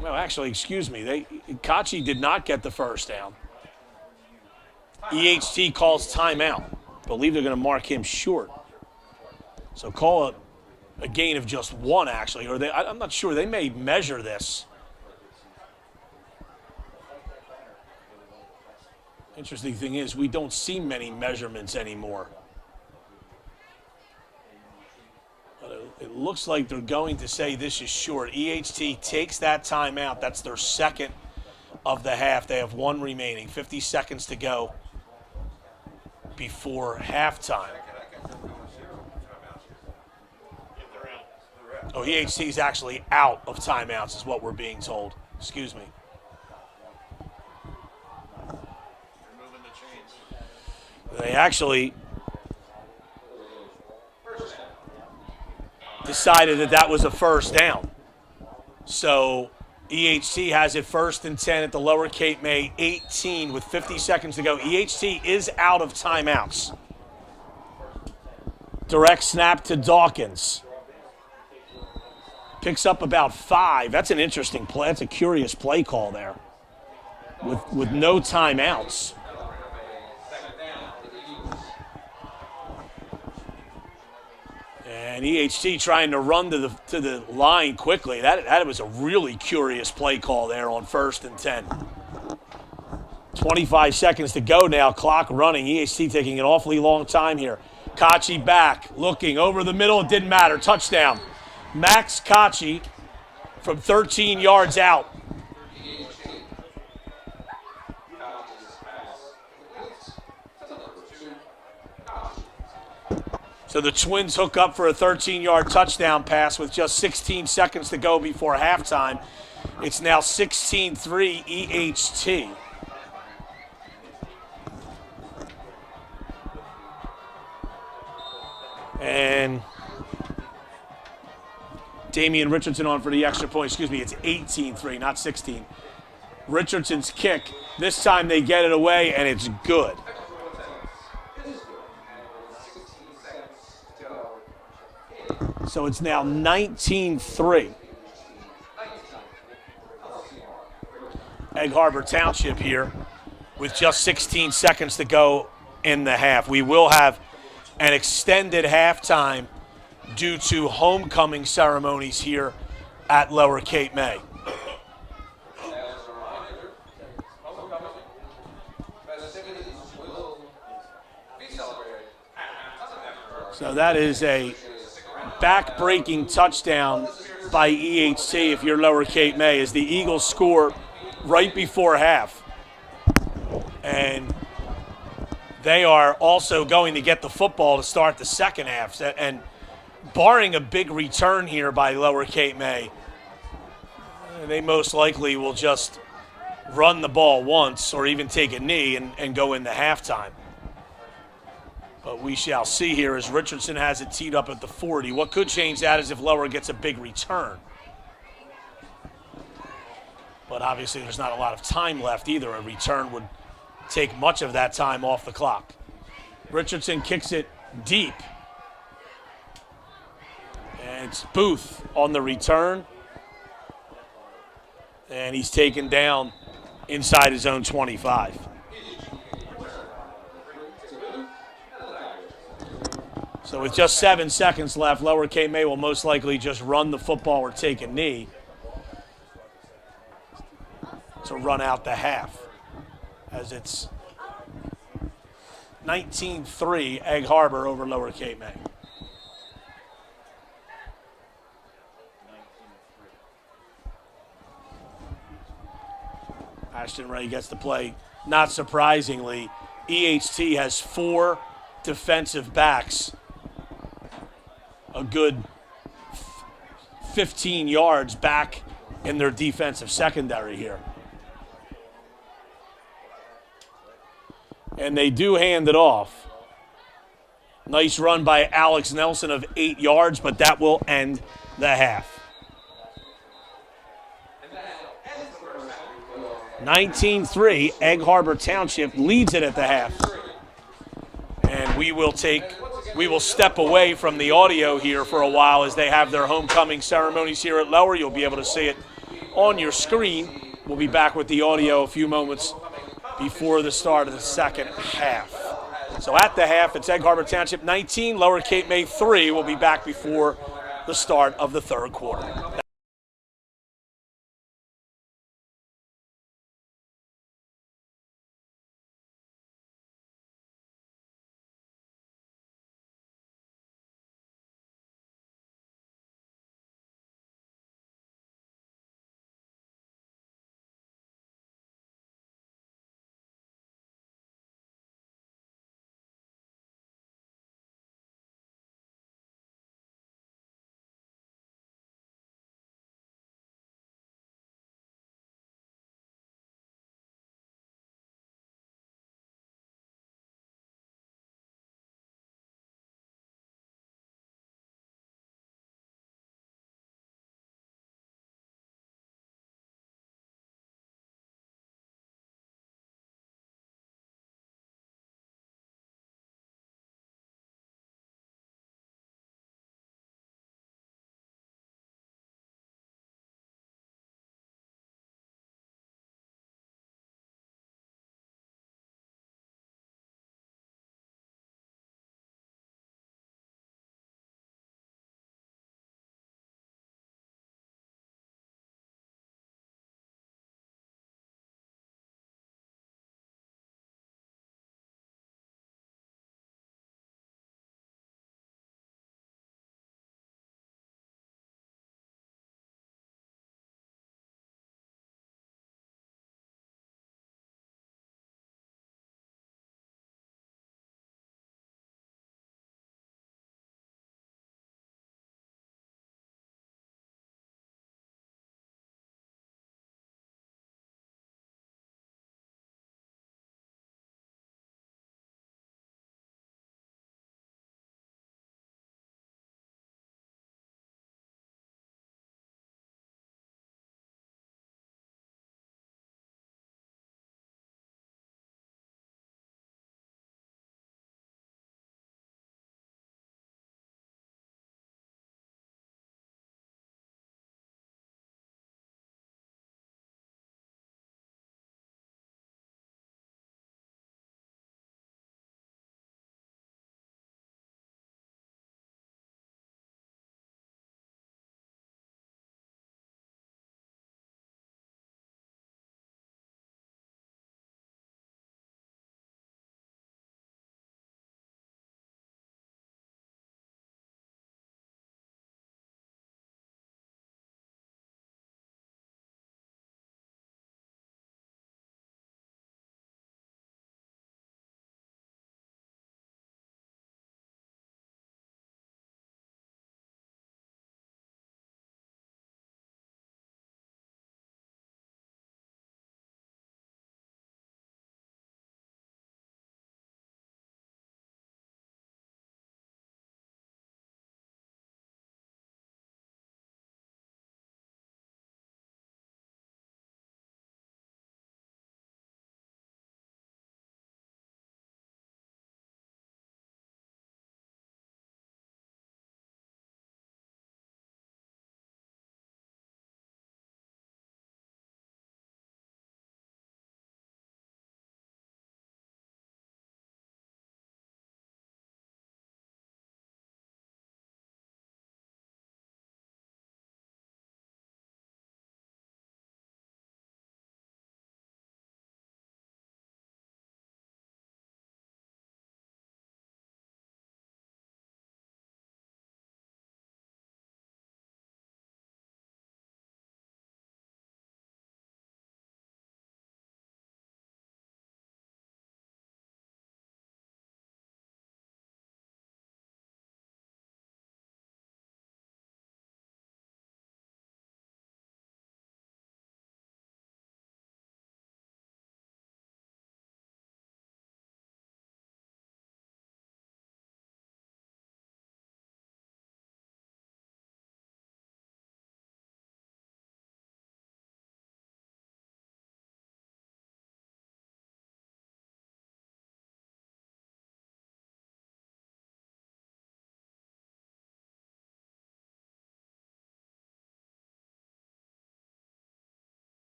Well, actually, excuse me. Kachi did not get the first down. EHT calls timeout. I believe they're going to mark him short. So call it a gain of just 1, actually. Or I'm not sure. They may measure this. Interesting thing is we don't see many measurements anymore. But it looks like they're going to say this is short. EHT takes that timeout. That's their second of the half. They have 1 remaining. 50 seconds to go before halftime. Oh, EHT is actually out of timeouts is what we're being told. Excuse me. They actually decided that was a first down. So EHT has it 1st and 10 at the Lower Cape May 18 with 50 seconds to go. EHT is out of timeouts. Direct snap to Dawkins. Picks up about 5. That's an interesting play. That's a curious play call there with no timeouts. And EHT trying to run to the line quickly. That was a really curious play call there on 1st and 10. 25 seconds to go now. Clock running. EHT taking an awfully long time here. Kachi back, looking over the middle. It didn't matter. Touchdown. Max Kachi from 13 yards out. So the Twins hook up for a 13-yard touchdown pass with just 16 seconds to go before halftime. It's now 16-3 EHT. And Damian Richardson on for the extra point. Excuse me, it's 18-3, not 16. Richardson's kick. This time they get it away, and it's good. So it's now 19-3. Egg Harbor Township here with just 16 seconds to go in the half. We will have an extended halftime due to homecoming ceremonies here at Lower Cape May. So that is a back-breaking touchdown by EHT if you're Lower Cape May, as the Eagles score right before half. And they are also going to get the football to start the second half. And barring a big return here by Lower Cape May, they most likely will just run the ball once or even take a knee and go into halftime. But we shall see here as Richardson has it teed up at the 40. What could change that is if Lower gets a big return. But obviously there's not a lot of time left either. A return would take much of that time off the clock. Richardson kicks it deep. And it's Booth on the return. And he's taken down inside his own 25. So with just 7 seconds left, Lower Cape May will most likely just run the football or take a knee to run out the half, as it's 19-3 Egg Harbor over Lower Cape May. Ashton Ray gets to play. Not surprisingly, EHT has 4 defensive backs, a good 15 yards back in their defensive secondary here. And they do hand it off. Nice run by Alex Nelson of 8 yards, but that will end the half. 19-3, Egg Harbor Township leads it at the half. And we will step away from the audio here for a while as they have their homecoming ceremonies here at Lower. You'll be able to see it on your screen. We'll be back with the audio a few moments before the start of the second half. So at the half, it's Egg Harbor Township 19, Lower Cape May 3. We'll be back before the start of the third quarter.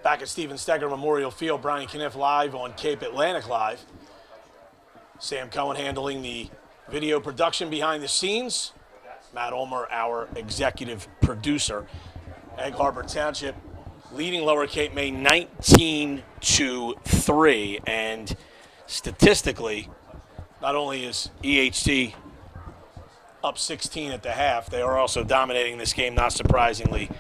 Back at Stephen Stegger Memorial Field, Brian Cunniff live on Cape Atlantic Live. Sam Cohen handling the video production behind the scenes. Matt Ulmer, our executive producer. Egg Harbor Township leading Lower Cape May 19-3. And statistically, not only is EHT up 16 at the half, they are also dominating this game, not surprisingly,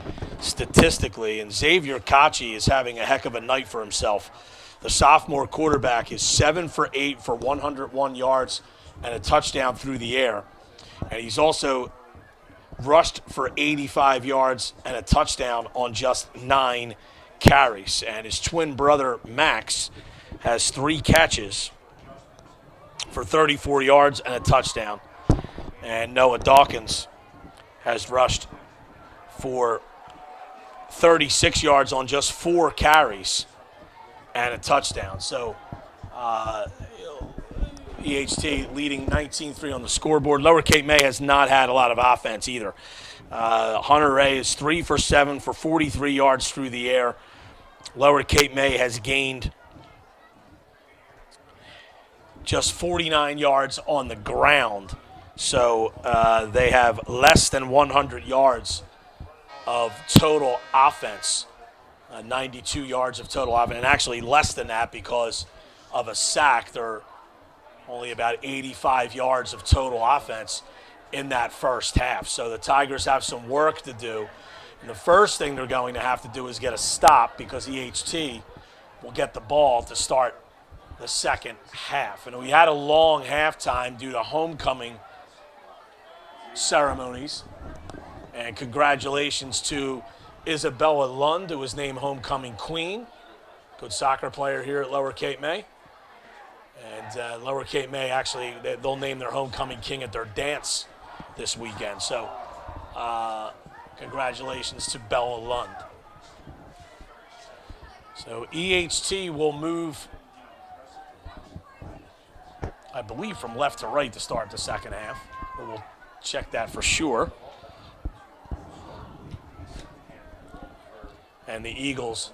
statistically. And Xavier Kachi is having a heck of a night for himself. The sophomore quarterback is 7 for 8 for 101 yards and a touchdown through the air. And he's also rushed for 85 yards and a touchdown on just 9 carries. And his twin brother, Max, has 3 catches for 34 yards and a touchdown. And Noah Dawkins has rushed for 36 yards on just 4 carries and a touchdown. So EHT leading 19-3 on the scoreboard. Lower Cape May has not had a lot of offense either. Hunter Ray is 3 for 7 for 43 yards through the air. Lower Cape May has gained just 49 yards on the ground. So they have less than 100 yards of total offense, 92 yards of total offense, and actually less than that because of a sack. They're only about 85 yards of total offense in that first half. So the Tigers have some work to do. And the first thing they're going to have to do is get a stop because EHT will get the ball to start the second half. And we had a long halftime due to homecoming ceremonies. And congratulations to Isabella Lund, who was named Homecoming Queen. Good soccer player here at Lower Cape May. And Lower Cape May, actually, they'll name their Homecoming King at their dance this weekend. So congratulations to Bella Lund. So EHT will move, I believe, from left to right to start the second half. But we'll check that for sure. And the Eagles,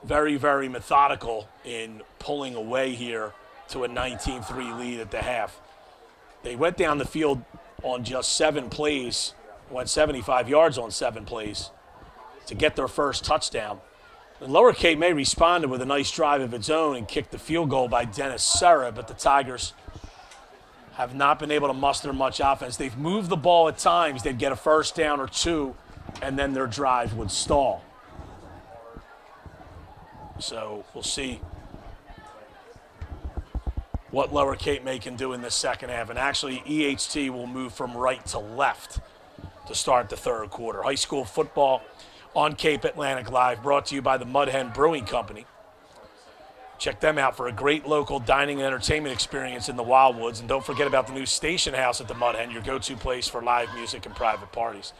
very, very methodical in pulling away here to a 19-3 lead at the half. They went down the field on just 7 plays, went 75 yards on 7 plays to get their first touchdown. And Lower Cape May responded with a nice drive of its own and kicked the field goal by Dennis Serra, but the Tigers have not been able to muster much offense. They've moved the ball at times. They'd get a first down or 2, and then their drive would stall. So we'll see what Lower Cape May can do in the second half. And actually, EHT will move from right to left to start the third quarter. High school football on Cape Atlantic Live, brought to you by the Mudhen Brewing Company. Check them out for a great local dining and entertainment experience in the Wildwoods. And don't forget about the new Station House at the Mudhen, your go-to place for live music and private parties.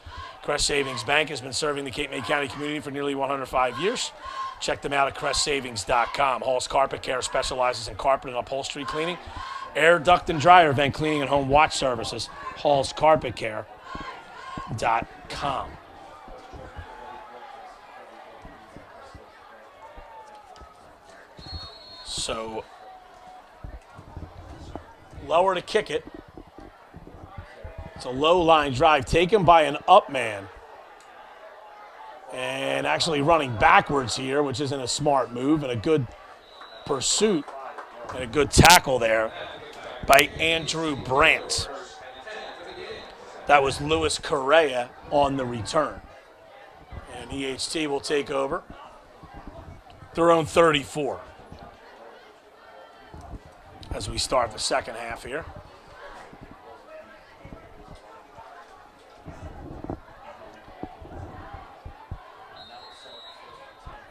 Crest Savings Bank has been serving the Cape May County community for nearly 105 years. Check them out at CrestSavings.com. Hall's Carpet Care specializes in carpet and upholstery cleaning, air, duct, and dryer vent cleaning, and home watch services. HallsCarpetCare.com. So, Lower to kick it. It's a low line drive taken by an up man. And actually running backwards here, which isn't a smart move, and a good pursuit and a good tackle there by Andrew Brandt. That was Luis Correa on the return. And EHT will take over their own 34 as we start the second half here.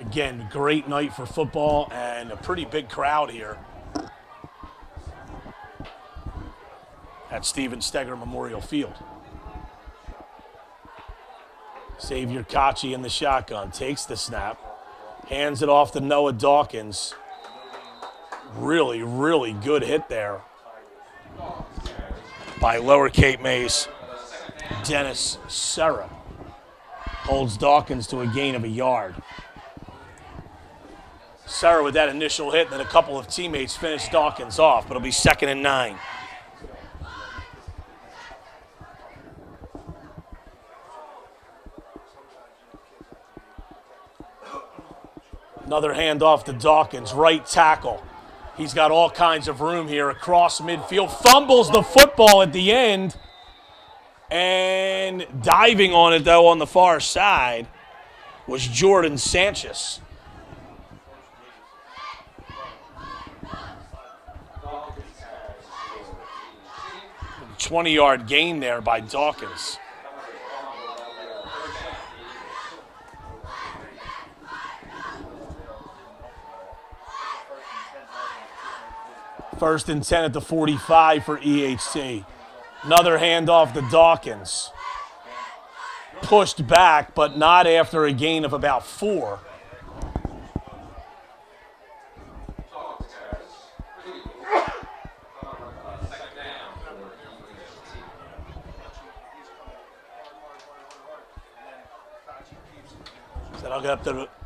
Again, great night for football and a pretty big crowd here at Stephen Stegger Memorial Field. Xavier Kachi in the shotgun, takes the snap, hands it off to Noah Dawkins. Really, really good hit there by Lower Cape May's Dennis Serra. Holds Dawkins to a gain of a yard. Sarah with that initial hit, and then a couple of teammates finished Dawkins off, but it'll be 2nd and 9. Another handoff to Dawkins, right tackle. He's got all kinds of room here across midfield. Fumbles the football at the end. And diving on it, though, on the far side was Jordan Sanchez. 20-yard gain there by Dawkins. First and 10 at the 45 for EHT. Another handoff to Dawkins. Pushed back, but not after a gain of about 4. So that'll get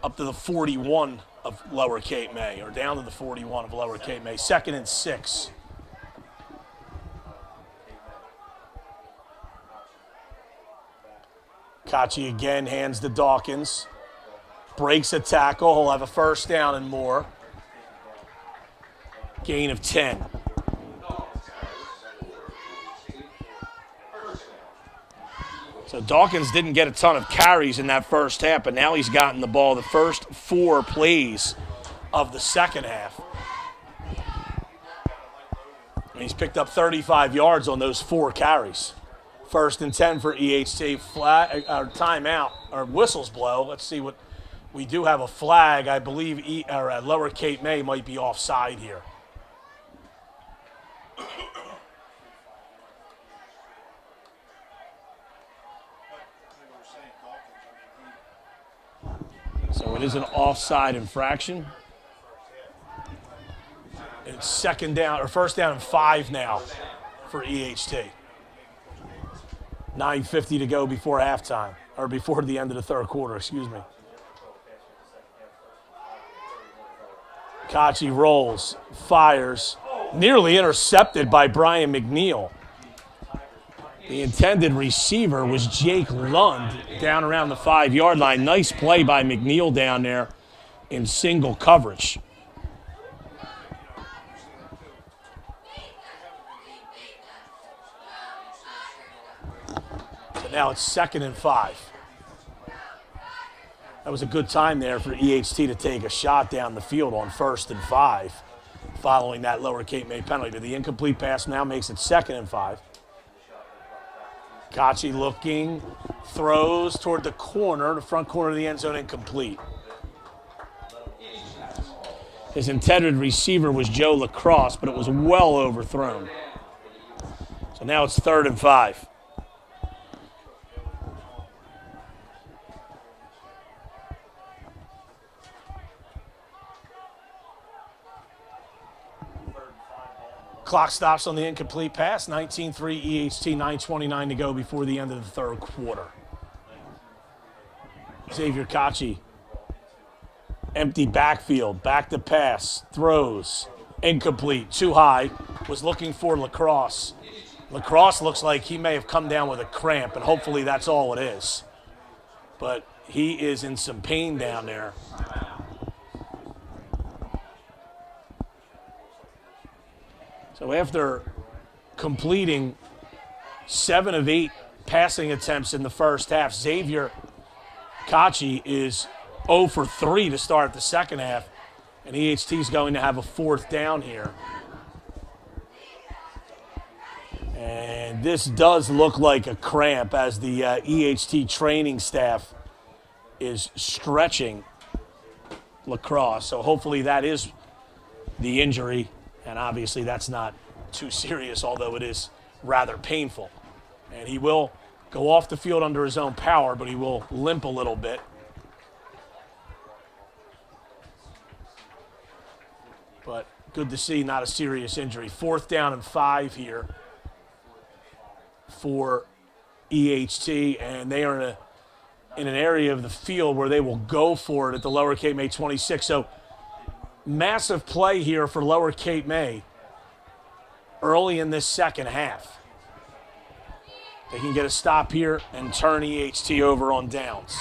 up to the 41 of Lower Cape May, or down to the 41 of Lower Cape May. 2nd and 6. Kachi again hands to Dawkins. Breaks a tackle. He'll have a first down and more. Gain of 10. So Dawkins didn't get a ton of carries in that first half, but now he's gotten the ball the first 4 plays of the second half. And he's picked up 35 yards on those 4 carries. First and 10 for EHT. Timeout, or whistles blow. Let's see what we do have. A flag. I believe Lower Cape May might be offside here. So it is an offside infraction. It's first down and 5 now for EHT. 9:50 to go before halftime, or before the end of the third quarter, excuse me. Kachi rolls, fires, nearly intercepted by Brian McNeil. The intended receiver was Jake Lund down around the 5-yard line. Nice play by McNeil down there in single coverage. So now it's 2nd and 5. That was a good time there for EHT to take a shot down the field on 1st and 5 following that Lower Cape May penalty. But the incomplete pass now makes it 2nd and 5. Kachi looking, throws toward the front corner of the end zone, incomplete. His intended receiver was Joe Lacrosse, but it was well overthrown. So now it's 3rd and 5. Clock stops on the incomplete pass. 19-3 EHT, 9:29 to go before the end of the third quarter. Xavier Kachi, empty backfield, back to pass, throws, incomplete, too high, was looking for Lacrosse. Lacrosse looks like he may have come down with a cramp, and hopefully that's all it is. But he is in some pain down there. So after completing 7 of 8 passing attempts in the first half, Xavier Kachi is 0 for 3 to start the second half, and EHT is going to have a 4th down here. And this does look like a cramp as the EHT training staff is stretching Lacrosse. So hopefully that is the injury. And obviously that's not too serious, although it is rather painful. And he will go off the field under his own power, but he will limp a little bit. But good to see, not a serious injury. 4th down and 5 here for EHT, and they are in an area of the field where they will go for it at the Lower Cape May 26. So massive play here for Lower Cape May early in this second half. They can get a stop here and turn EHT over on downs.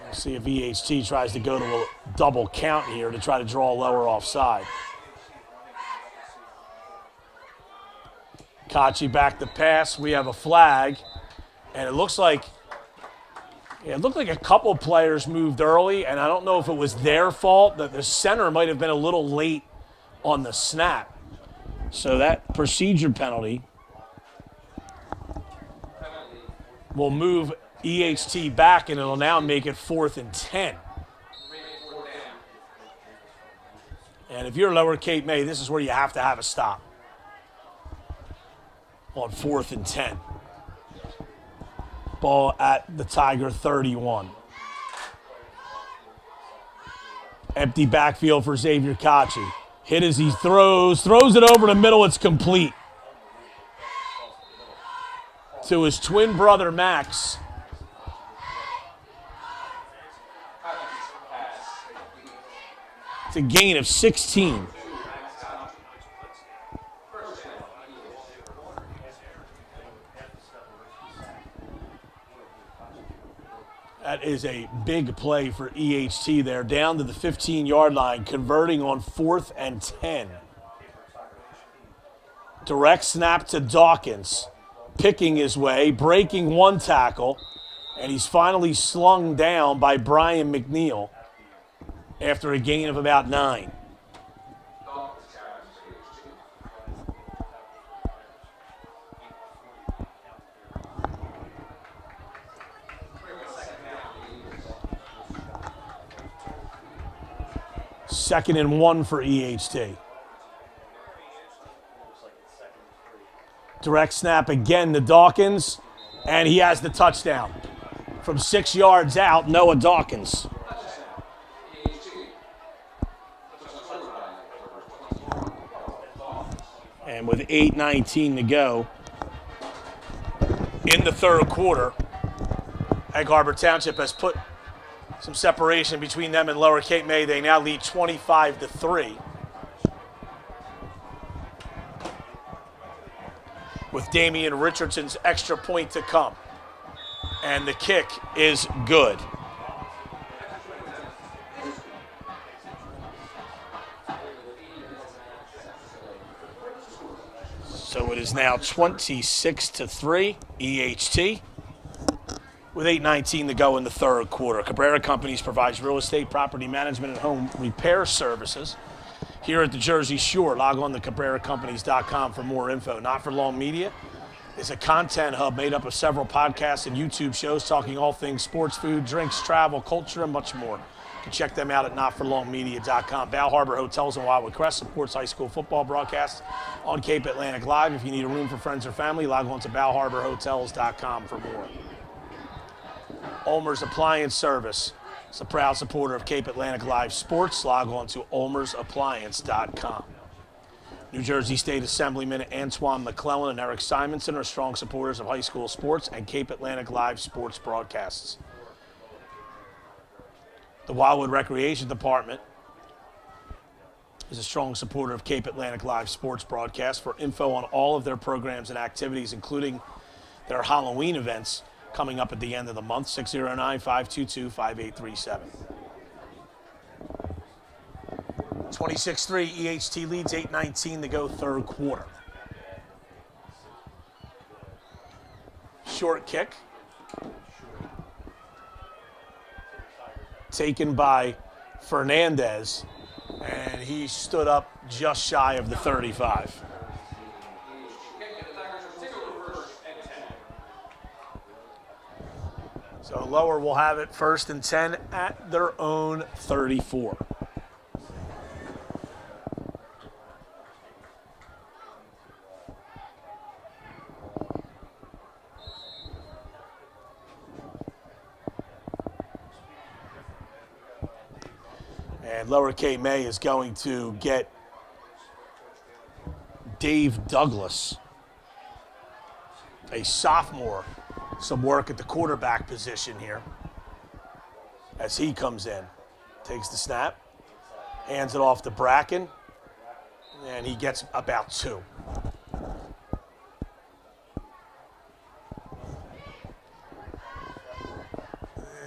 We'll see if EHT tries to go to a double count here to try to draw Lower offside. Kachi back to pass. We have a flag, and it looks like it looked like a couple players moved early, and I don't know if it was their fault that the center might have been a little late on the snap. So that procedure penalty will move EHT back, and it'll now make it 4th and 10. And if you're Lower Cape May, this is where you have to have a stop on 4th and 10. Ball at the Tiger 31. Empty backfield for Xavier Kachi. Hit as he throws it over the middle, it's complete. To his twin brother, Max. It's a gain of 16. That is a big play for EHT there, down to the 15-yard line, converting on 4th and 10. Direct snap to Dawkins, picking his way, breaking one tackle, and he's finally slung down by Brian McNeil after a gain of about 9. Second and 1 for EHT. Direct snap again to Dawkins, and he has the touchdown. From 6 yards out, Noah Dawkins. And with 8:19 to go in the third quarter, Egg Harbor Township has put some separation between them and Lower Cape May. They now lead 25-3. With Damian Richardson's extra point to come. And the kick is good. So it is now 26-3, EHT. With 8:19 to go in the third quarter. Cabrera Companies provides real estate, property management, and home repair services here at the Jersey Shore. Log on to CabreraCompanies.com for more info. Not for Long Media is a content hub made up of several podcasts and YouTube shows talking all things sports, food, drinks, travel, culture, and much more. You can check them out at NotForLongMedia.com. Balharbour Hotels in Wildwood, Crest supports high school football broadcasts on Cape Atlantic Live. If you need a room for friends or family, log on to BalharbourHotels.com for more. Ulmer's Appliance Service is a proud supporter of Cape Atlantic Live Sports. Log on to ulmersappliance.com. New Jersey State Assemblymen Antwan, McClellan, and Erik Simonsen are strong supporters of high school sports and Cape Atlantic Live Sports broadcasts. The Wildwood Recreation Department is a strong supporter of Cape Atlantic Live Sports broadcasts. For info on all of their programs and activities, including their Halloween events, coming up at the end of the month, 609-522-5837. 26-3, EHT leads, 8:19 to go, third quarter. Short kick. Taken by Fernandez, and he stood up just shy of the 35. So Lower will have it 1st and 10 at their own 34. And Lower Cape May is going to get Dave Douglas, a sophomore, some work at the quarterback position here as he comes in. Takes the snap, Hands it off to Bracken, and he gets about 2.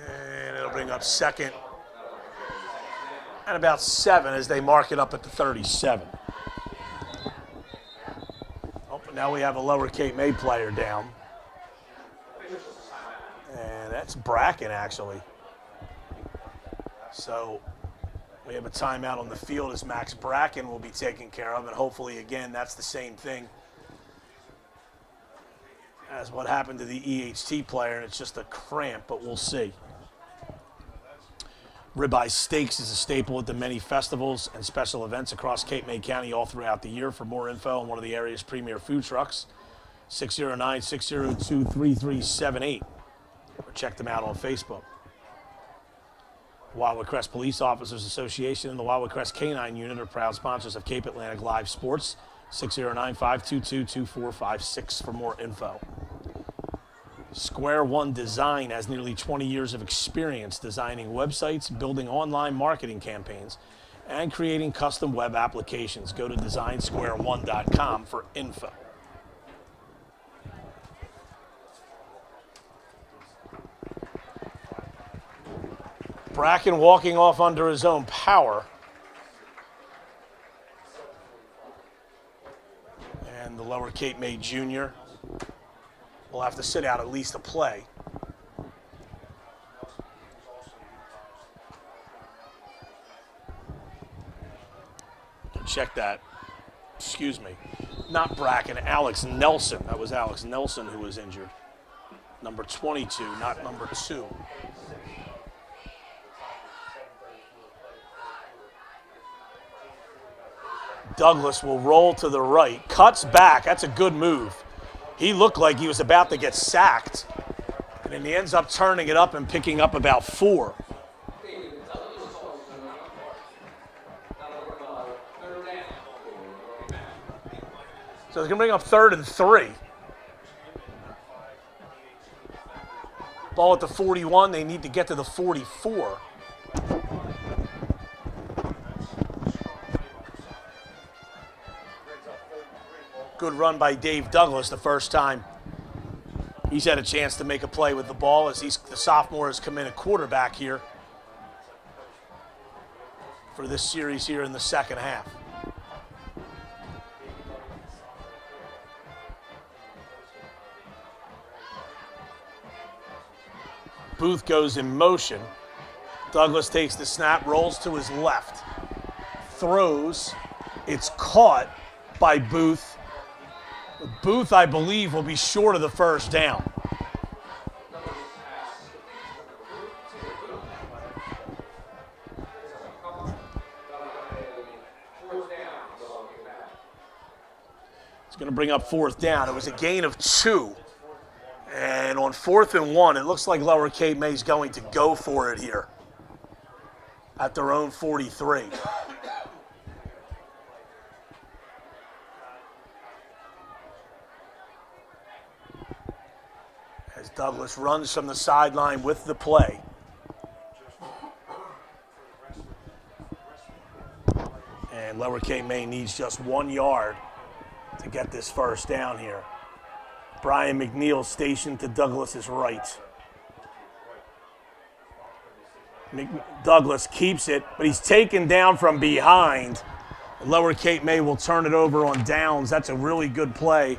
And it'll bring up second and about 7 as they mark it up at the 37. Oh, but now we have a Lower Cape May player down. And that's Bracken, actually. So we have a timeout on the field as Max Bracken will be taken care of, and hopefully, again, that's the same thing as what happened to the EHT player, and it's just a cramp, but we'll see. Ribeyes Steaks is a staple at the many festivals and special events across Cape May County all throughout the year. For more info on one of the area's premier food trucks, 609-602-3378, or check them out on Facebook. Wildwood Crest Police Officers Association and the Wildwood Crest Canine Unit are proud sponsors of Cape Atlantic Live Sports. 609-522-2456 for more info. Square One Design has nearly 20 years of experience designing websites, building online marketing campaigns, and creating custom web applications. Go to designsquare1.com for info. Bracken walking off under his own power. And the Lower Cape May Junior will have to sit out at least a play. Check that. Excuse me. Not Bracken, Alex Nelson. That was Alex Nelson who was injured. Number 22, not number 2. Douglas will roll to the right, cuts back. That's a good move. He looked like he was about to get sacked, and then he ends up turning it up and picking up about 4. So they're going to bring up 3rd and 3. Ball at the 41. They need to get to the 44. Good run by Dave Douglas the first time he's had a chance to make a play with the ball as the sophomore has come in at quarterback here for this series here in the second half. Booth goes in motion. Douglas takes the snap, rolls to his left, throws. It's caught by Booth. Booth, I believe, will be short of the first down. It's going to bring up 4th down. It was a gain of 2. And on 4th and 1, it looks like Lower Cape May's going to go for it here at their own 43. As Douglas runs from the sideline with the play. And Lower Cape May needs just 1 yard to get this first down here. Brian McNeil stationed to Douglas's right. Douglas keeps it, but he's taken down from behind. Lower Cape May will turn it over on downs. That's a really good play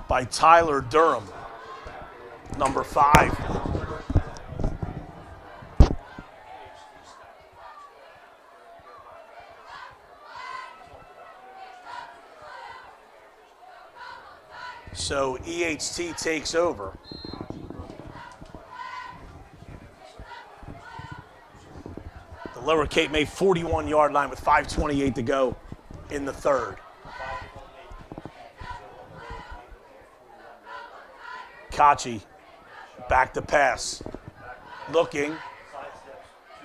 by Tyler Durham, number 5. So EHT takes over. The Lower Cape May 41-yard line with 5:28 to go in the third. Kachi back to pass. Looking.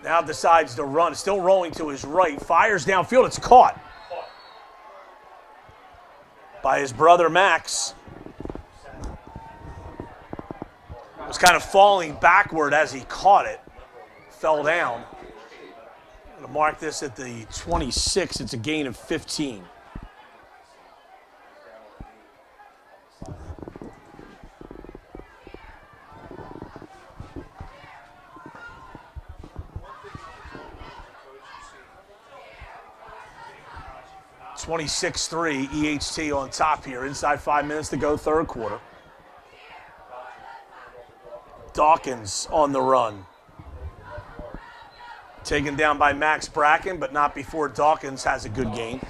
Now decides to run. Still rolling to his right. Fires downfield. It's caught by his brother Max. Was kind of falling backward as he caught it. Fell down. I'm going to mark this at the 26. It's a gain of 15. (26-3) EHT on top here. Inside 5 minutes to go, third quarter. Dawkins on the run. Taken down by Max Bracken, but not before Dawkins has a good game.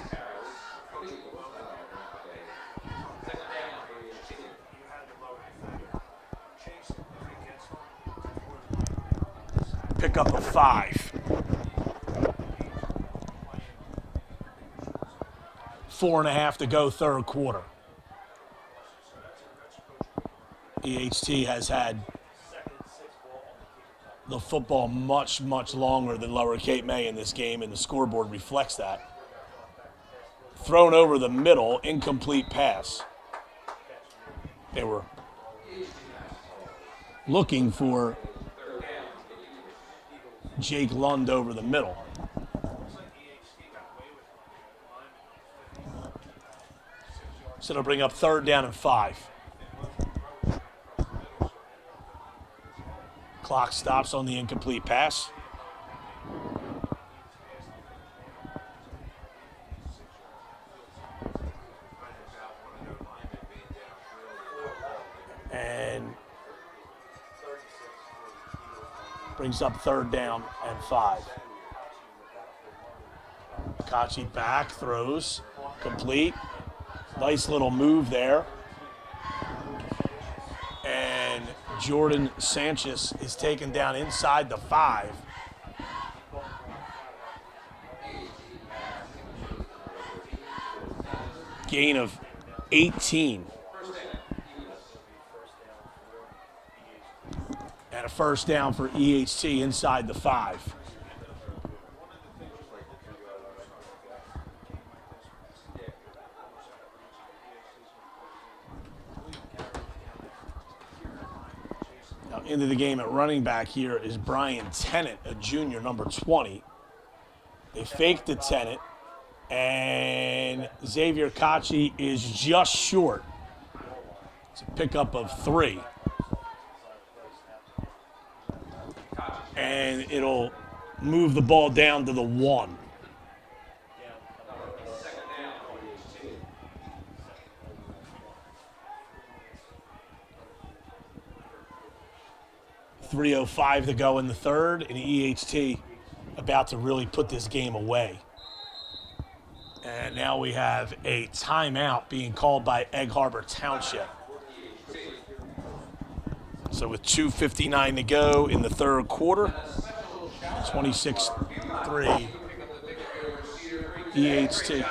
Pick up a 5. 4.5 to go, third quarter. EHT has had the football much, much longer than Lower Cape May in this game, and the scoreboard reflects that. Thrown over the middle, incomplete pass. They were looking for Jake Lund over the middle. So it'll bring up 3rd down and 5. Clock stops on the incomplete pass. And brings up 3rd down and 5. Kachi back, throws, complete. Nice little move there. And Jordan Sanchez is taken down inside the 5. Gain of 18. And a first down for EHT inside the 5. Into the game at running back here is Brian Tennant, a junior, number 20. They faked the Tennant, and Xavier Kachi is just short. It's a pickup of 3. And it'll move the ball down to the 1. .305 to go in the third, and EHT about to really put this game away. And now we have a timeout being called by Egg Harbor Township. So with 2:59 to go in the third quarter, 26-3 EHT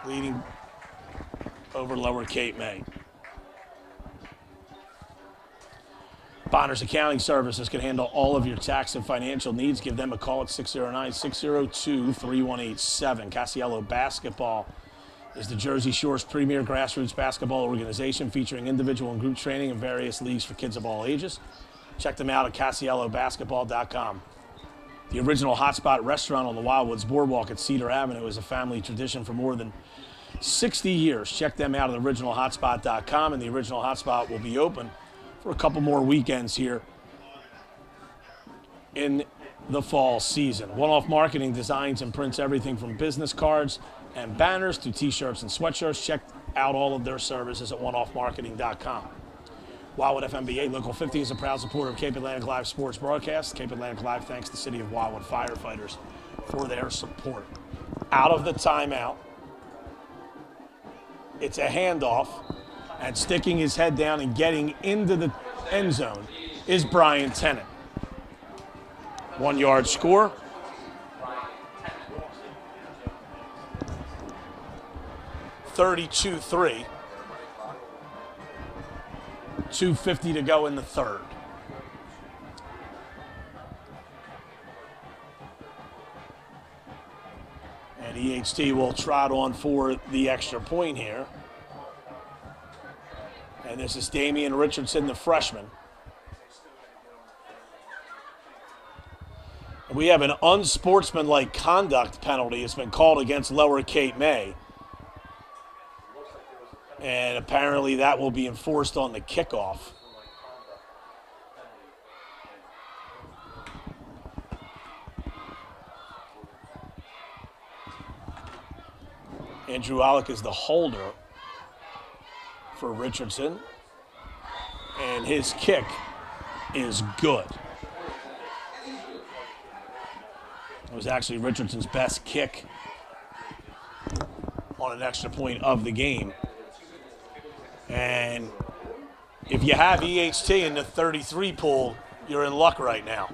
leading over Lower Cape May. Bonner's Accounting Services can handle all of your tax and financial needs. Give them a call at 609-602-3187. Casiello Basketball is the Jersey Shore's premier grassroots basketball organization featuring individual and group training in various leagues for kids of all ages. Check them out at CasielloBasketball.com. The original Hotspot restaurant on the Wildwood's Boardwalk at Cedar Avenue is a family tradition for more than 60 years. Check them out at OriginalHotspot.com, and the Original Hotspot will be open for a couple more weekends here in the fall season. One-Off Marketing designs and prints everything from business cards and banners to t-shirts and sweatshirts. Check out all of their services at oneoffmarketing.com. Wildwood FMBA Local 50 is a proud supporter of Cape Atlantic Live Sports Broadcast. Cape Atlantic Live thanks the City of Wildwood firefighters for their support. Out of the timeout, it's a handoff, and sticking his head down and getting into the end zone is Brian Tennant. 1 yard score. (32-3). 2:50 to go in the third. And EHT will trot on for the extra point here. And this is Damian Richardson, the freshman. We have an unsportsmanlike conduct penalty that's been called against Lower Cape May. And apparently that will be enforced on the kickoff. Andrew Alec is the holder for Richardson. And his kick is good. It was actually Richardson's best kick on an extra point of the game. And if you have EHT in the 33 pool, you're in luck right now.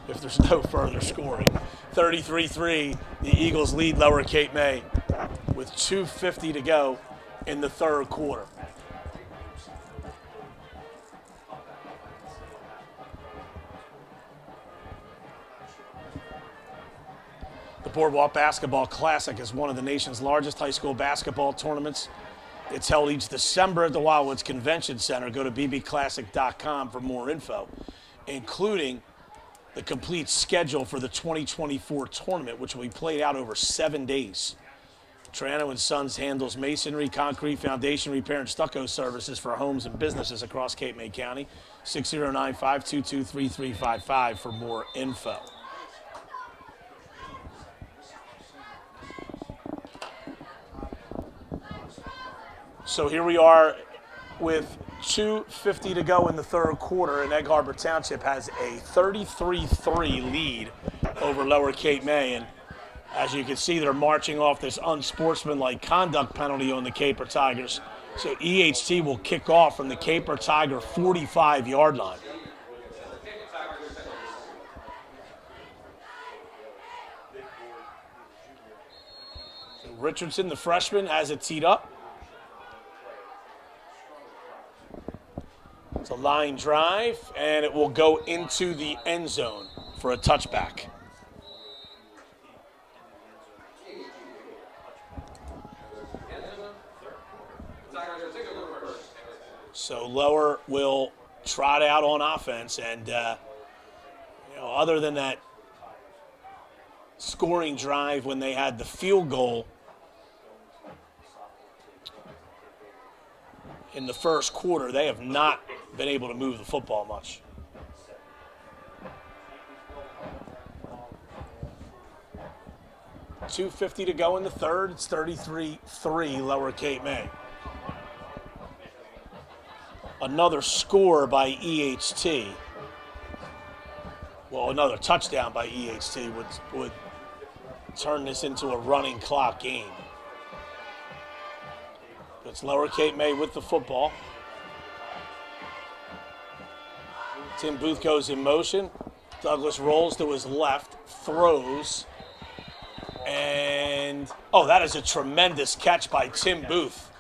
If there's no further scoring. 33-3, the Eagles lead Lower Cape May with 2:50 to go in the third quarter. The Boardwalk Basketball Classic is one of the nation's largest high school basketball tournaments. It's held each December at the Wildwood's Convention Center. Go to bbclassic.com for more info, including the complete schedule for the 2024 tournament, which will be played out over 7 days. Troiano and Sons handles masonry, concrete, foundation repair, and stucco services for homes and businesses across Cape May County. 609-522-3355 for more info. So here we are with 2:50 to go in the third quarter, and Egg Harbor Township has a 33-3 lead over Lower Cape May. And as you can see, they're marching off this unsportsmanlike conduct penalty on the Caper Tigers. So EHT will kick off from the Caper Tiger 45-yard line. So Richardson, the freshman, has it teed up. It's a line drive, and it will go into the end zone for a touchback. So Lower will trot out on offense, and other than that scoring drive when they had the field goal in the first quarter, they have not been able to move the football much. $2:50 to go in the third. It's 33-3 Lower Cape May. Another score by EHT. Well, another touchdown by EHT would turn this into a running clock game. It's Lower Cape May with the football. Tim Booth goes in motion. Douglas rolls to his left, throws, and that is a tremendous catch by Tim Booth.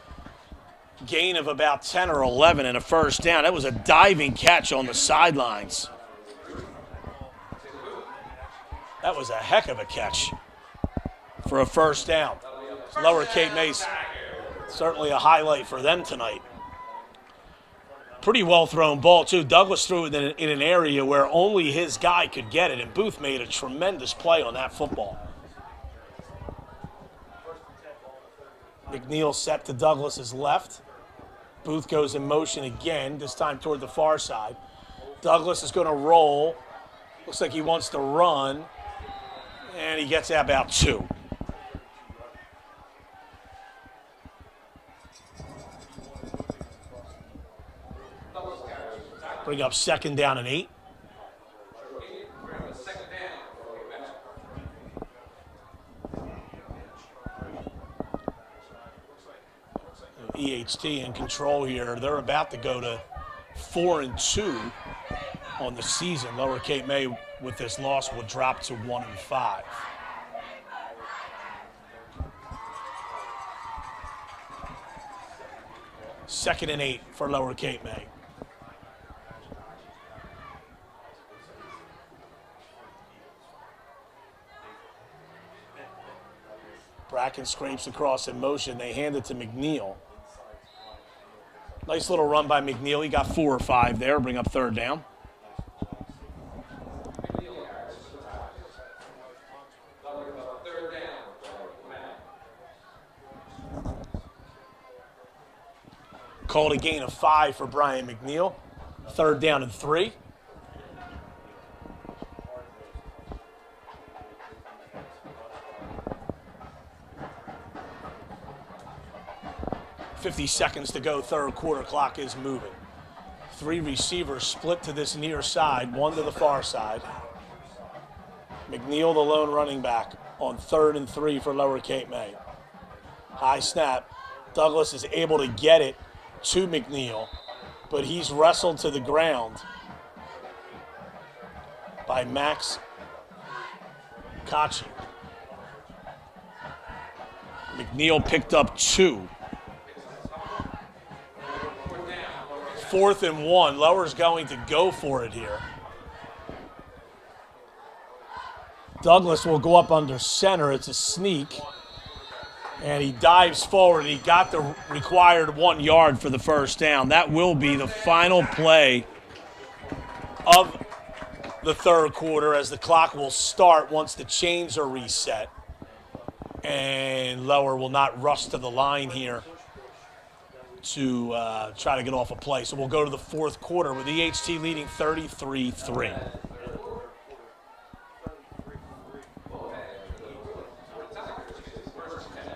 Gain of about 10 or 11 and a first down. That was a diving catch on the sidelines. That was a heck of a catch for a first down. Lower Cape May's certainly a highlight for them tonight. Pretty well thrown ball, too. Douglas threw it in an area where only his guy could get it, and Booth made a tremendous play on that football. McNeil set to Douglas's left. Booth goes in motion again, this time toward the far side. Douglas is going to roll. Looks like he wants to run, and he gets about 2. Bring up 2nd down and 8. EHT in control here. They're about to go to 4-2 on the season. Lower Cape May with this loss will drop to 1-5. Second and 8 for Lower Cape May. Bracken scrapes across in motion. They hand it to McNeil. Nice little run by McNeil. He got 4 or 5 there. Bring up 3rd down. Called a gain of 5 for Brian McNeil. 3rd down and 3. .50 to go, 3rd quarter, clock is moving. 3 receivers split to this near side, 1 to the far side. McNeil, the lone running back, on 3rd and 3 for Lower Cape May. High snap. Douglas is able to get it to McNeil, but he's wrestled to the ground by Max Kachi. McNeil picked up 2. 4th and 1. Lower's going to go for it here. Douglas will go up under center. It's a sneak. And he dives forward. He got the required 1 yard for the 1st down. That will be the final play of the 3rd quarter, as the clock will start once the chains are reset. And Lower will not rush to the line here to try to get off a play. So we'll go to the 4th quarter with EHT leading 33-3.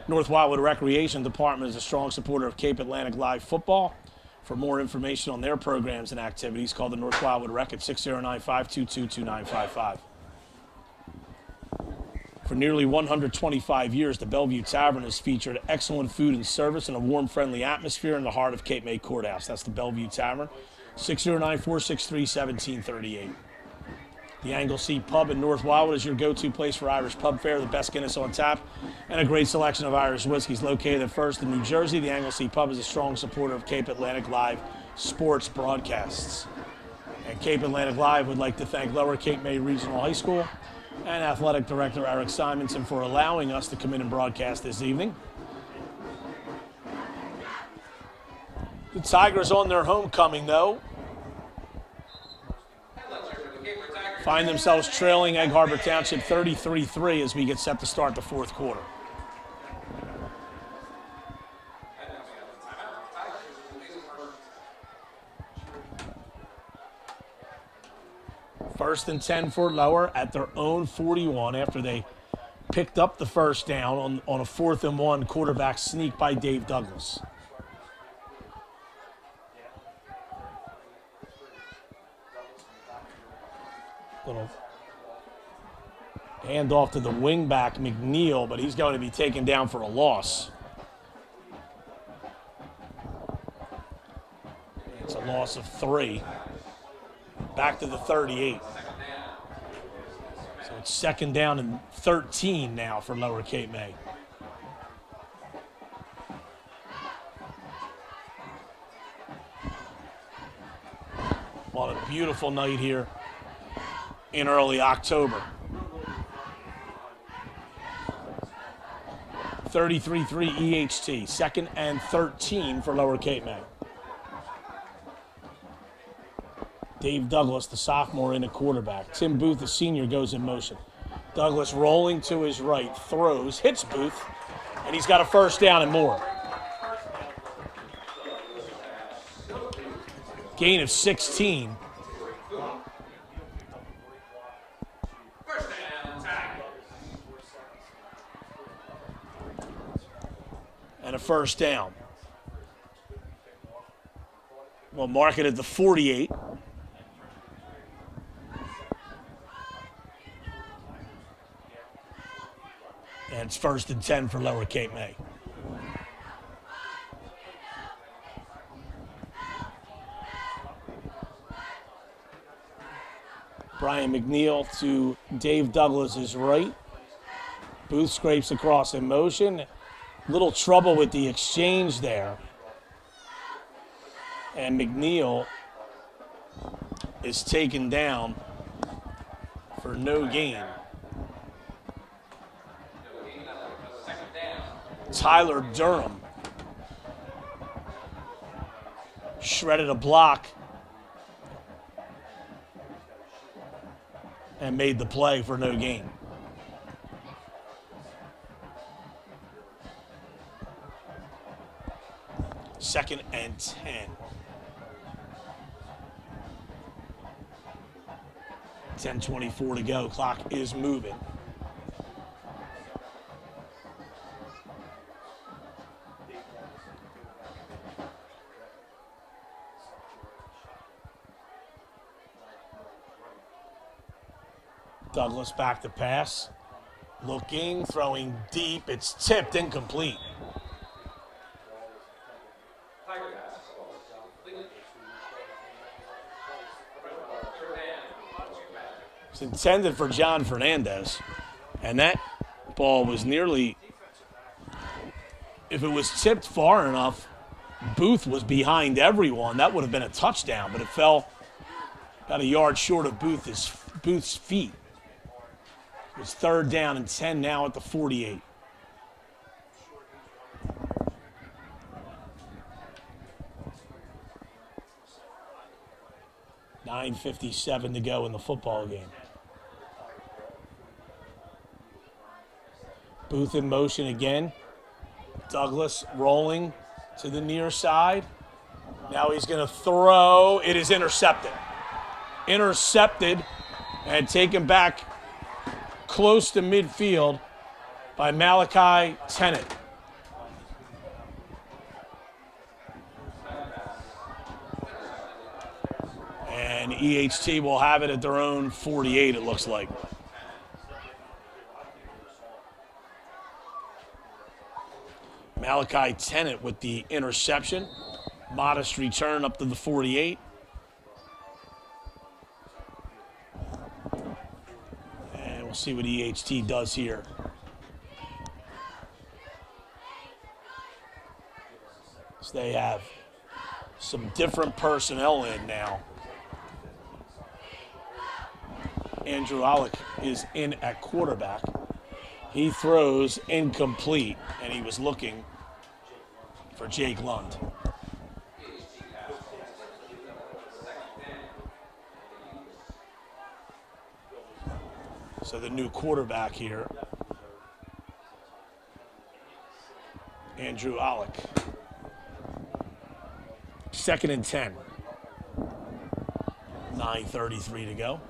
North Wildwood Recreation Department is a strong supporter of Cape Atlantic Live Football. For more information on their programs and activities, call the North Wildwood Rec at 609-522-2955. For nearly 125 years, the Bellevue Tavern has featured excellent food and service and a warm, friendly atmosphere in the heart of Cape May Courthouse. That's the Bellevue Tavern, 609-463-1738. The Anglesea Pub in North Wildwood is your go-to place for Irish pub fare, the best Guinness on tap, and a great selection of Irish whiskeys. Located at First in New Jersey, the Anglesea Pub is a strong supporter of Cape Atlantic Live sports broadcasts. And Cape Atlantic Live would like to thank Lower Cape May Regional High School and Athletic Director Erik Simonsen for allowing us to come in and broadcast this evening. The Tigers on their homecoming, though, find themselves trailing Egg Harbor Township 33-3 as we get set to start the 4th quarter. First and 10 for Lower at their own 41 after they picked up the 1st down on a 4th and 1 quarterback sneak by Dave Douglas. Little handoff to the wingback McNeil, but he's going to be taken down for a loss. It's a loss of 3. Back to the 38. So it's 2nd down and 13 now for Lower Cape May. What a beautiful night here in early October. 33-3 EHT, 2nd and 13 for Lower Cape May. Dave Douglas, the sophomore, in at quarterback. Tim Booth, the senior, goes in motion. Douglas rolling to his right, throws, hits Booth, and he's got a 1st down and more. Gain of 16. And a 1st down. We'll mark it at the 48. And it's 1st and 10 for Lower Cape May. Brian McNeil to Dave Douglas's right. Booth scrapes across in motion. Little trouble with the exchange there. And McNeil is taken down for no gain. Tyler Durham shredded a block and made the play for no gain. 2nd and 10. 10:24 to go. Clock is moving. Douglas back to pass. Looking, throwing deep. It's tipped, incomplete. It's intended for John Fernandez. And that ball was nearly, if it was tipped far enough, Booth was behind everyone. That would have been a touchdown, but it fell about a yard short of Booth's feet. It's 3rd down and 10 now at the 48. $9:57 to go in the football game. Booth in motion again. Douglas rolling to the near side. Now he's going to throw. It is intercepted. Intercepted and taken back close to midfield by Malachi Tennant. And EHT will have it at their own 48, it looks like. Malachi Tennant with the interception. Modest return up to the 48. And we'll see what EHT does here. So they have some different personnel in now. Andrew Alec is in at quarterback. He throws incomplete, and he was looking for Jake Lund. So the new quarterback here, Andrew Alec. 2nd and 10. 9:33 to go.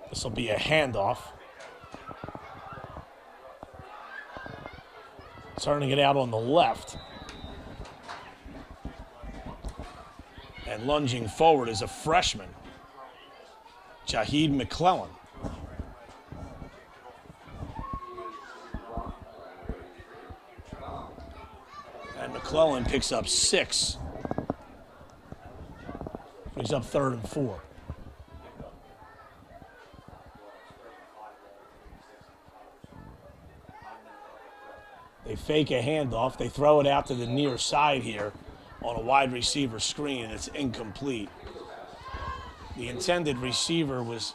This will be a handoff. Turning it out on the left. And lunging forward is a freshman, Jaheed McClellan. And McClellan picks up 6. Brings up 3rd and 4. They fake a handoff. They throw it out to the near side here on a wide receiver screen, and it's incomplete. The intended receiver was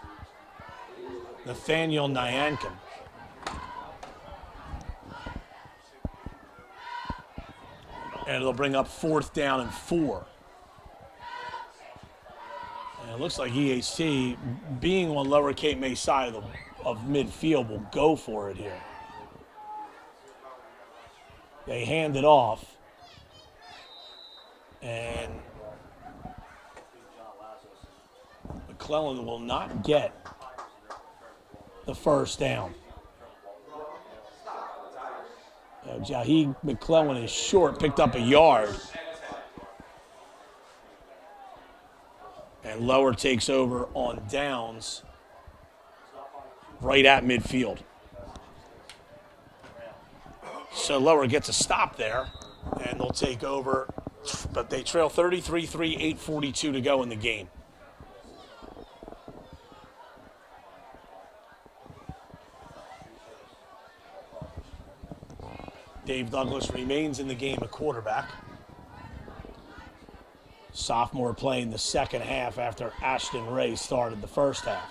Nathaniel Nyankin. And it'll bring up 4th down and 4. And it looks like EHT, being on Lower Cape May side of midfield, will go for it here. They hand it off. And McClellan will not get the 1st down. Jaheed McClellan is short, picked up a yard. And Lower takes over on downs right at midfield. So Lower gets a stop there, and they'll take over, but they trail 33-3, 8:42 to go in the game. Dave Douglas remains in the game at quarterback. Sophomore playing the second half after Ashton Ray started the first half.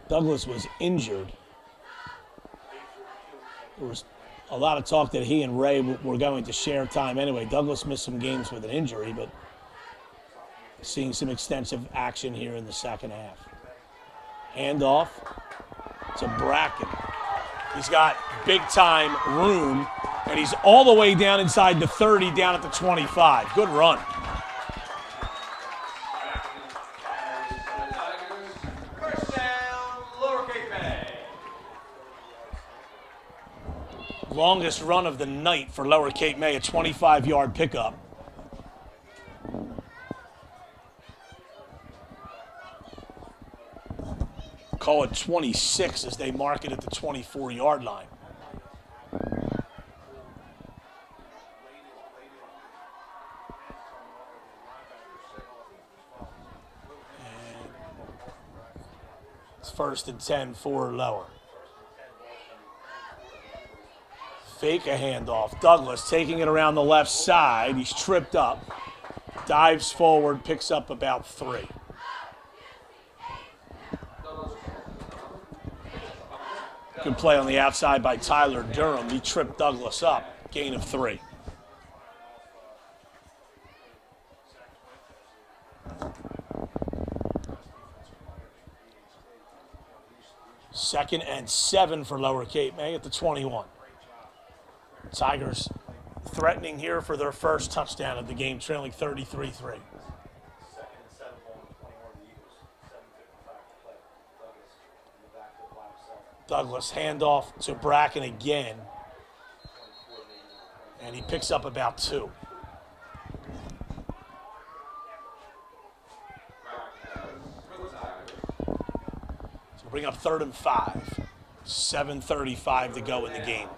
Douglas was injured. There was a lot of talk that he and Ray were going to share time anyway. Douglas missed some games with an injury, but seeing some extensive action here in the second half. Handoff. to Bracken. He's got big-time room, and he's all the way down inside the 30, down at the 25. Good run. First down, Lower Cape May. Longest run of the night for Lower Cape May, a 25-yard pickup. Call it 26 as they mark it at the 24-yard line. And it's 1st and 10 for Lower. Fake a handoff. Douglas taking it around the left side. He's tripped up. Dives forward, picks up about 3. Good play on the outside by Tyler Durham. He tripped Douglas up. Gain of 3. Second and 7 for Lower Cape May at the 21. Tigers threatening here for their first touchdown of the game, trailing 33-3. Douglas handoff to Bracken again, and he picks up about 2. So bring up 3rd and 5. 7:35 to go in the game.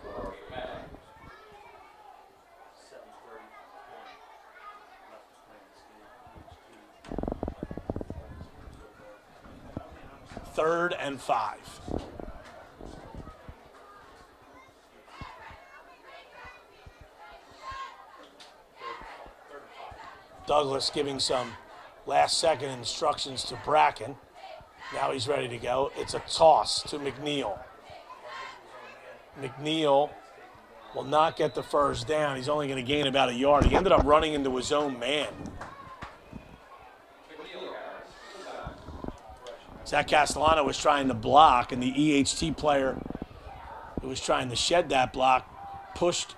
Third and 5. Douglas giving some last-second instructions to Bracken. Now he's ready to go. It's a toss to McNeil. McNeil will not get the first down. He's only going to gain about a yard. He ended up running into his own man. Zach Castellano was trying to block, and the EHT player who was trying to shed that block pushed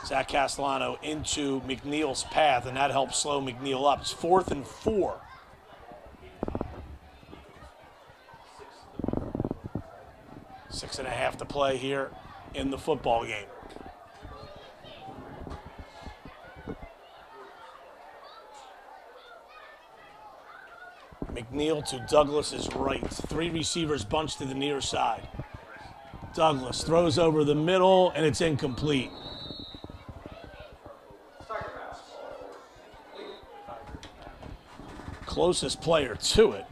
Zach Castellano into McNeil's path, and that helped slow McNeil up. It's 4th and 4. Six and a half to play here in the football game. McNeil to Douglas's right. 3 receivers bunched to the near side. Douglas throws over the middle, and it's incomplete. Closest player to it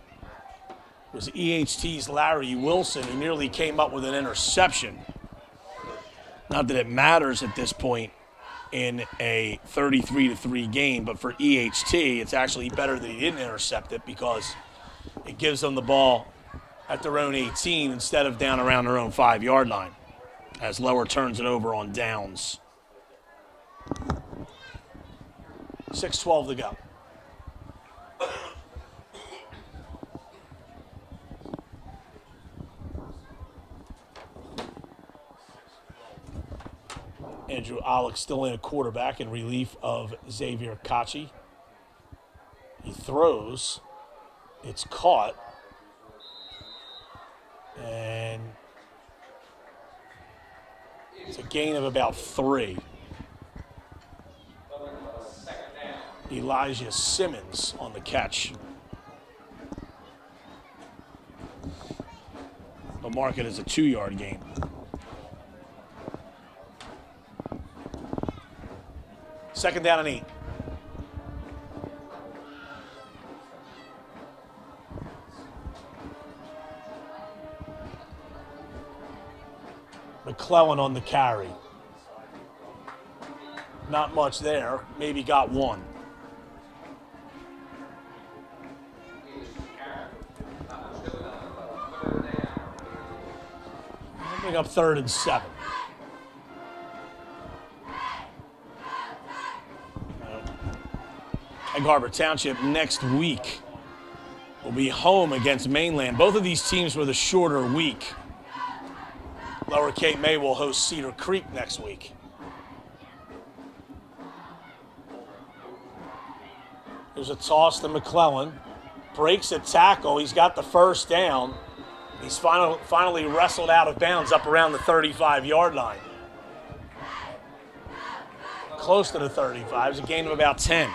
was EHT's Larry Wilson, who nearly came up with an interception. Not that it matters at this point in a 33-3 game, but for EHT, it's actually better that he didn't intercept it because it gives them the ball at their own 18 instead of down around their own 5-yard line, as Lower turns it over on downs. 6:12 to go. Andrew Alex still in a quarterback in relief of Xavier Kachi. He throws. It's caught. And it's a gain of about 3. Elijah Simmons on the catch. They'll mark it as a 2-yard gain. Second down and 8. McClellan on the carry. Not much there. Maybe got 1. Bring up 3rd and 7. Egg Harbor Township next week will be home against Mainland. Both of these teams were the shorter week. Lower Cape May will host Cedar Creek next week. There's a toss to McClellan. Breaks a tackle. He's got the first down. He's finally wrestled out of bounds up around the 35-yard line. Close to the 35. It's a gain of about 10.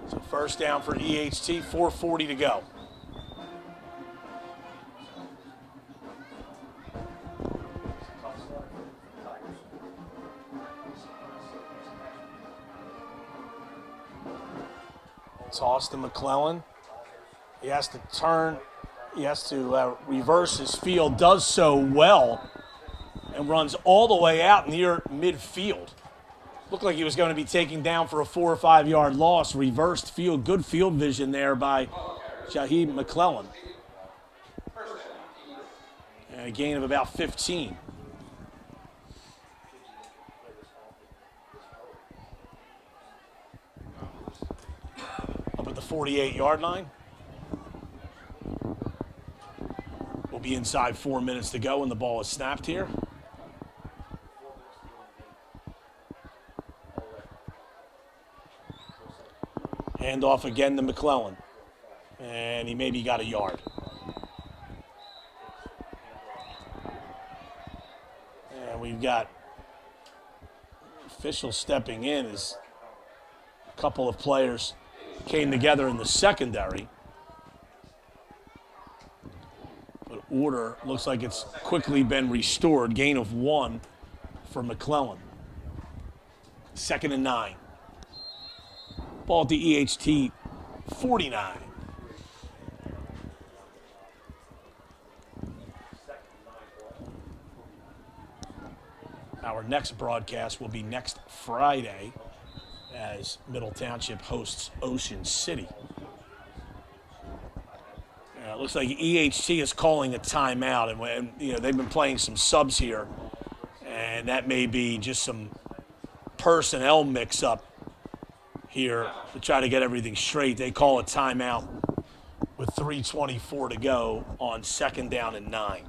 So first down for EHT, 4:40 to go. Toss to McClellan. He has to turn. He has to reverse his field. Does so well and runs all the way out near midfield. Looked like he was going to be taken down for a 4 or 5 yard loss. Reversed field. Good field vision there by Shaheed McClellan. And a gain of about 15. Up at the 48-yard line. We'll be inside 4 minutes to go when the ball is snapped here. Hand off again to McClellan. And he maybe got a yard. And we've got official stepping in as a couple of players came together in the secondary. But order looks like it's quickly been restored. Gain of 1 for McClellan. 2nd and 9. Ball to EHT 49. Our next broadcast will be next Friday as Middle Township hosts Ocean City. It looks like EHT is calling a timeout, and you know they've been playing some subs here, and that may be just some personnel mix-up here to try to get everything straight. They call a timeout with 3:24 to go on 2nd down and 9.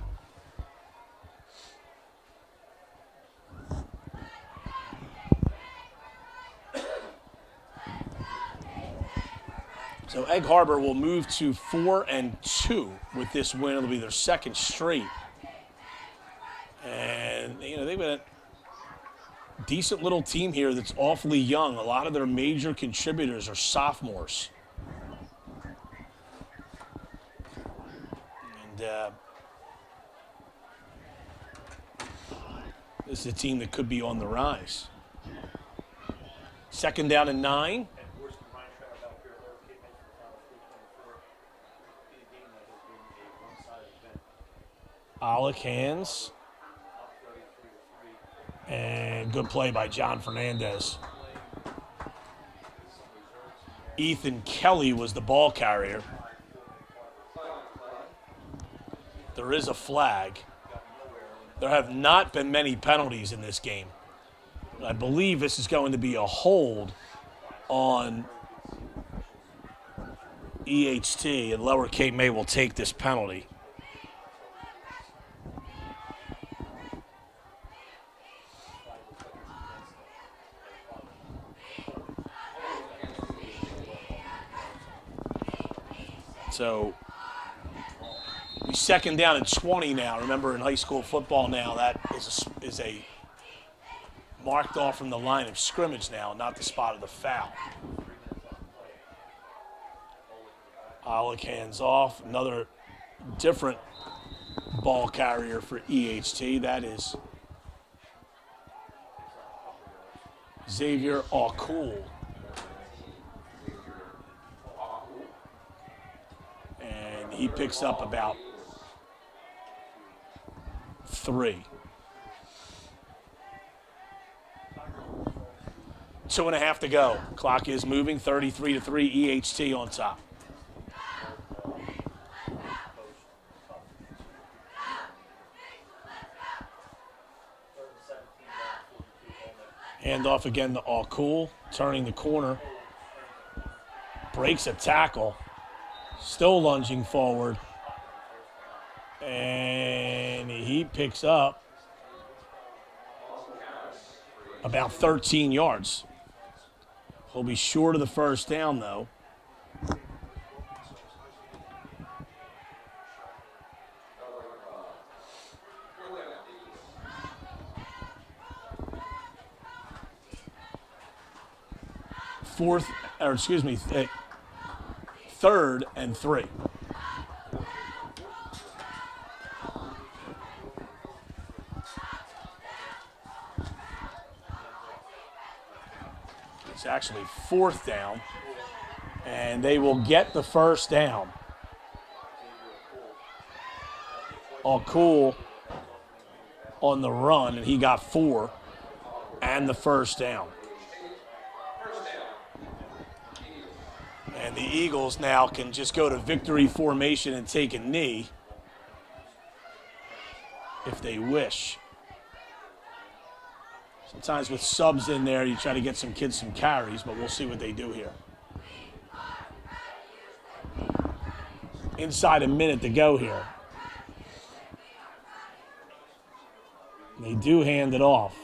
So Egg Harbor will move to 4-2 with this win. It'll be their 2nd straight. And, you know, they've been a decent little team here that's awfully young. A lot of their major contributors are sophomores. And this is a team that could be on the rise. 2nd down and 9. Alec hands. And good play by John Fernandez. Ethan Kelly was the ball carrier. There is a flag. There have not been many penalties in this game. I believe this is going to be a hold on EHT, and Lower Cape May will take this penalty. So we 2nd down and 20 now. Remember, in high school football now, that is a marked off from the line of scrimmage now, not the spot of the foul. Alec hands off. Another different ball carrier for EHT. That is Xavier O'Cool. And he picks up about 3. 2.5 to go. Clock is moving. 33-3. EHT on top. Hand off again to All Cool, turning the corner. Breaks a tackle. Still lunging forward. And he picks up about 13 yards. He'll be short of the first down, though. Third and 3. It's actually 4th down, and they will get the first down. All Cool on the run, and he got 4 and the first down. And the Eagles now can just go to victory formation and take a knee if they wish. Sometimes with subs in there, you try to get some kids some carries, but we'll see what they do here. Inside a minute to go here. They do hand it off.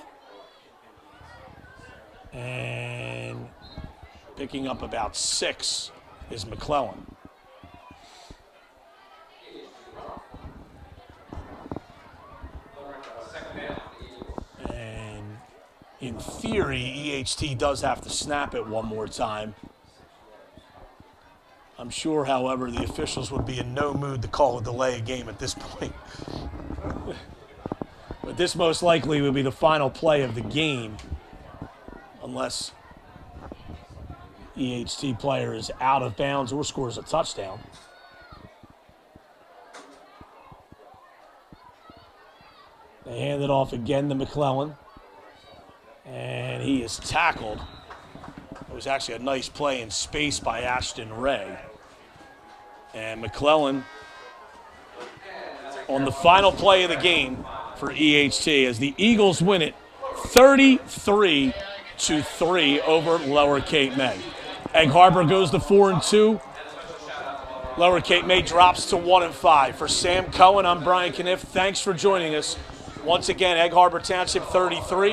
And picking up about 6 is McClellan. And in theory, EHT does have to snap it one more time. I'm sure, however, the officials would be in no mood to call a delay a game at this point. But this most likely will be the final play of the game, unless EHT player is out of bounds or scores a touchdown. They hand it off again to McClellan, and he is tackled. It was actually a nice play in space by Ashton Ray. And McClellan on the final play of the game for EHT as the Eagles win it 33-3 over Lower Cape May. Egg Harbor goes to 4-2. Lower Cape May drops to 1-5. For Sam Cohen, I'm Brian Cunniff. Thanks for joining us. Once again, Egg Harbor Township 33.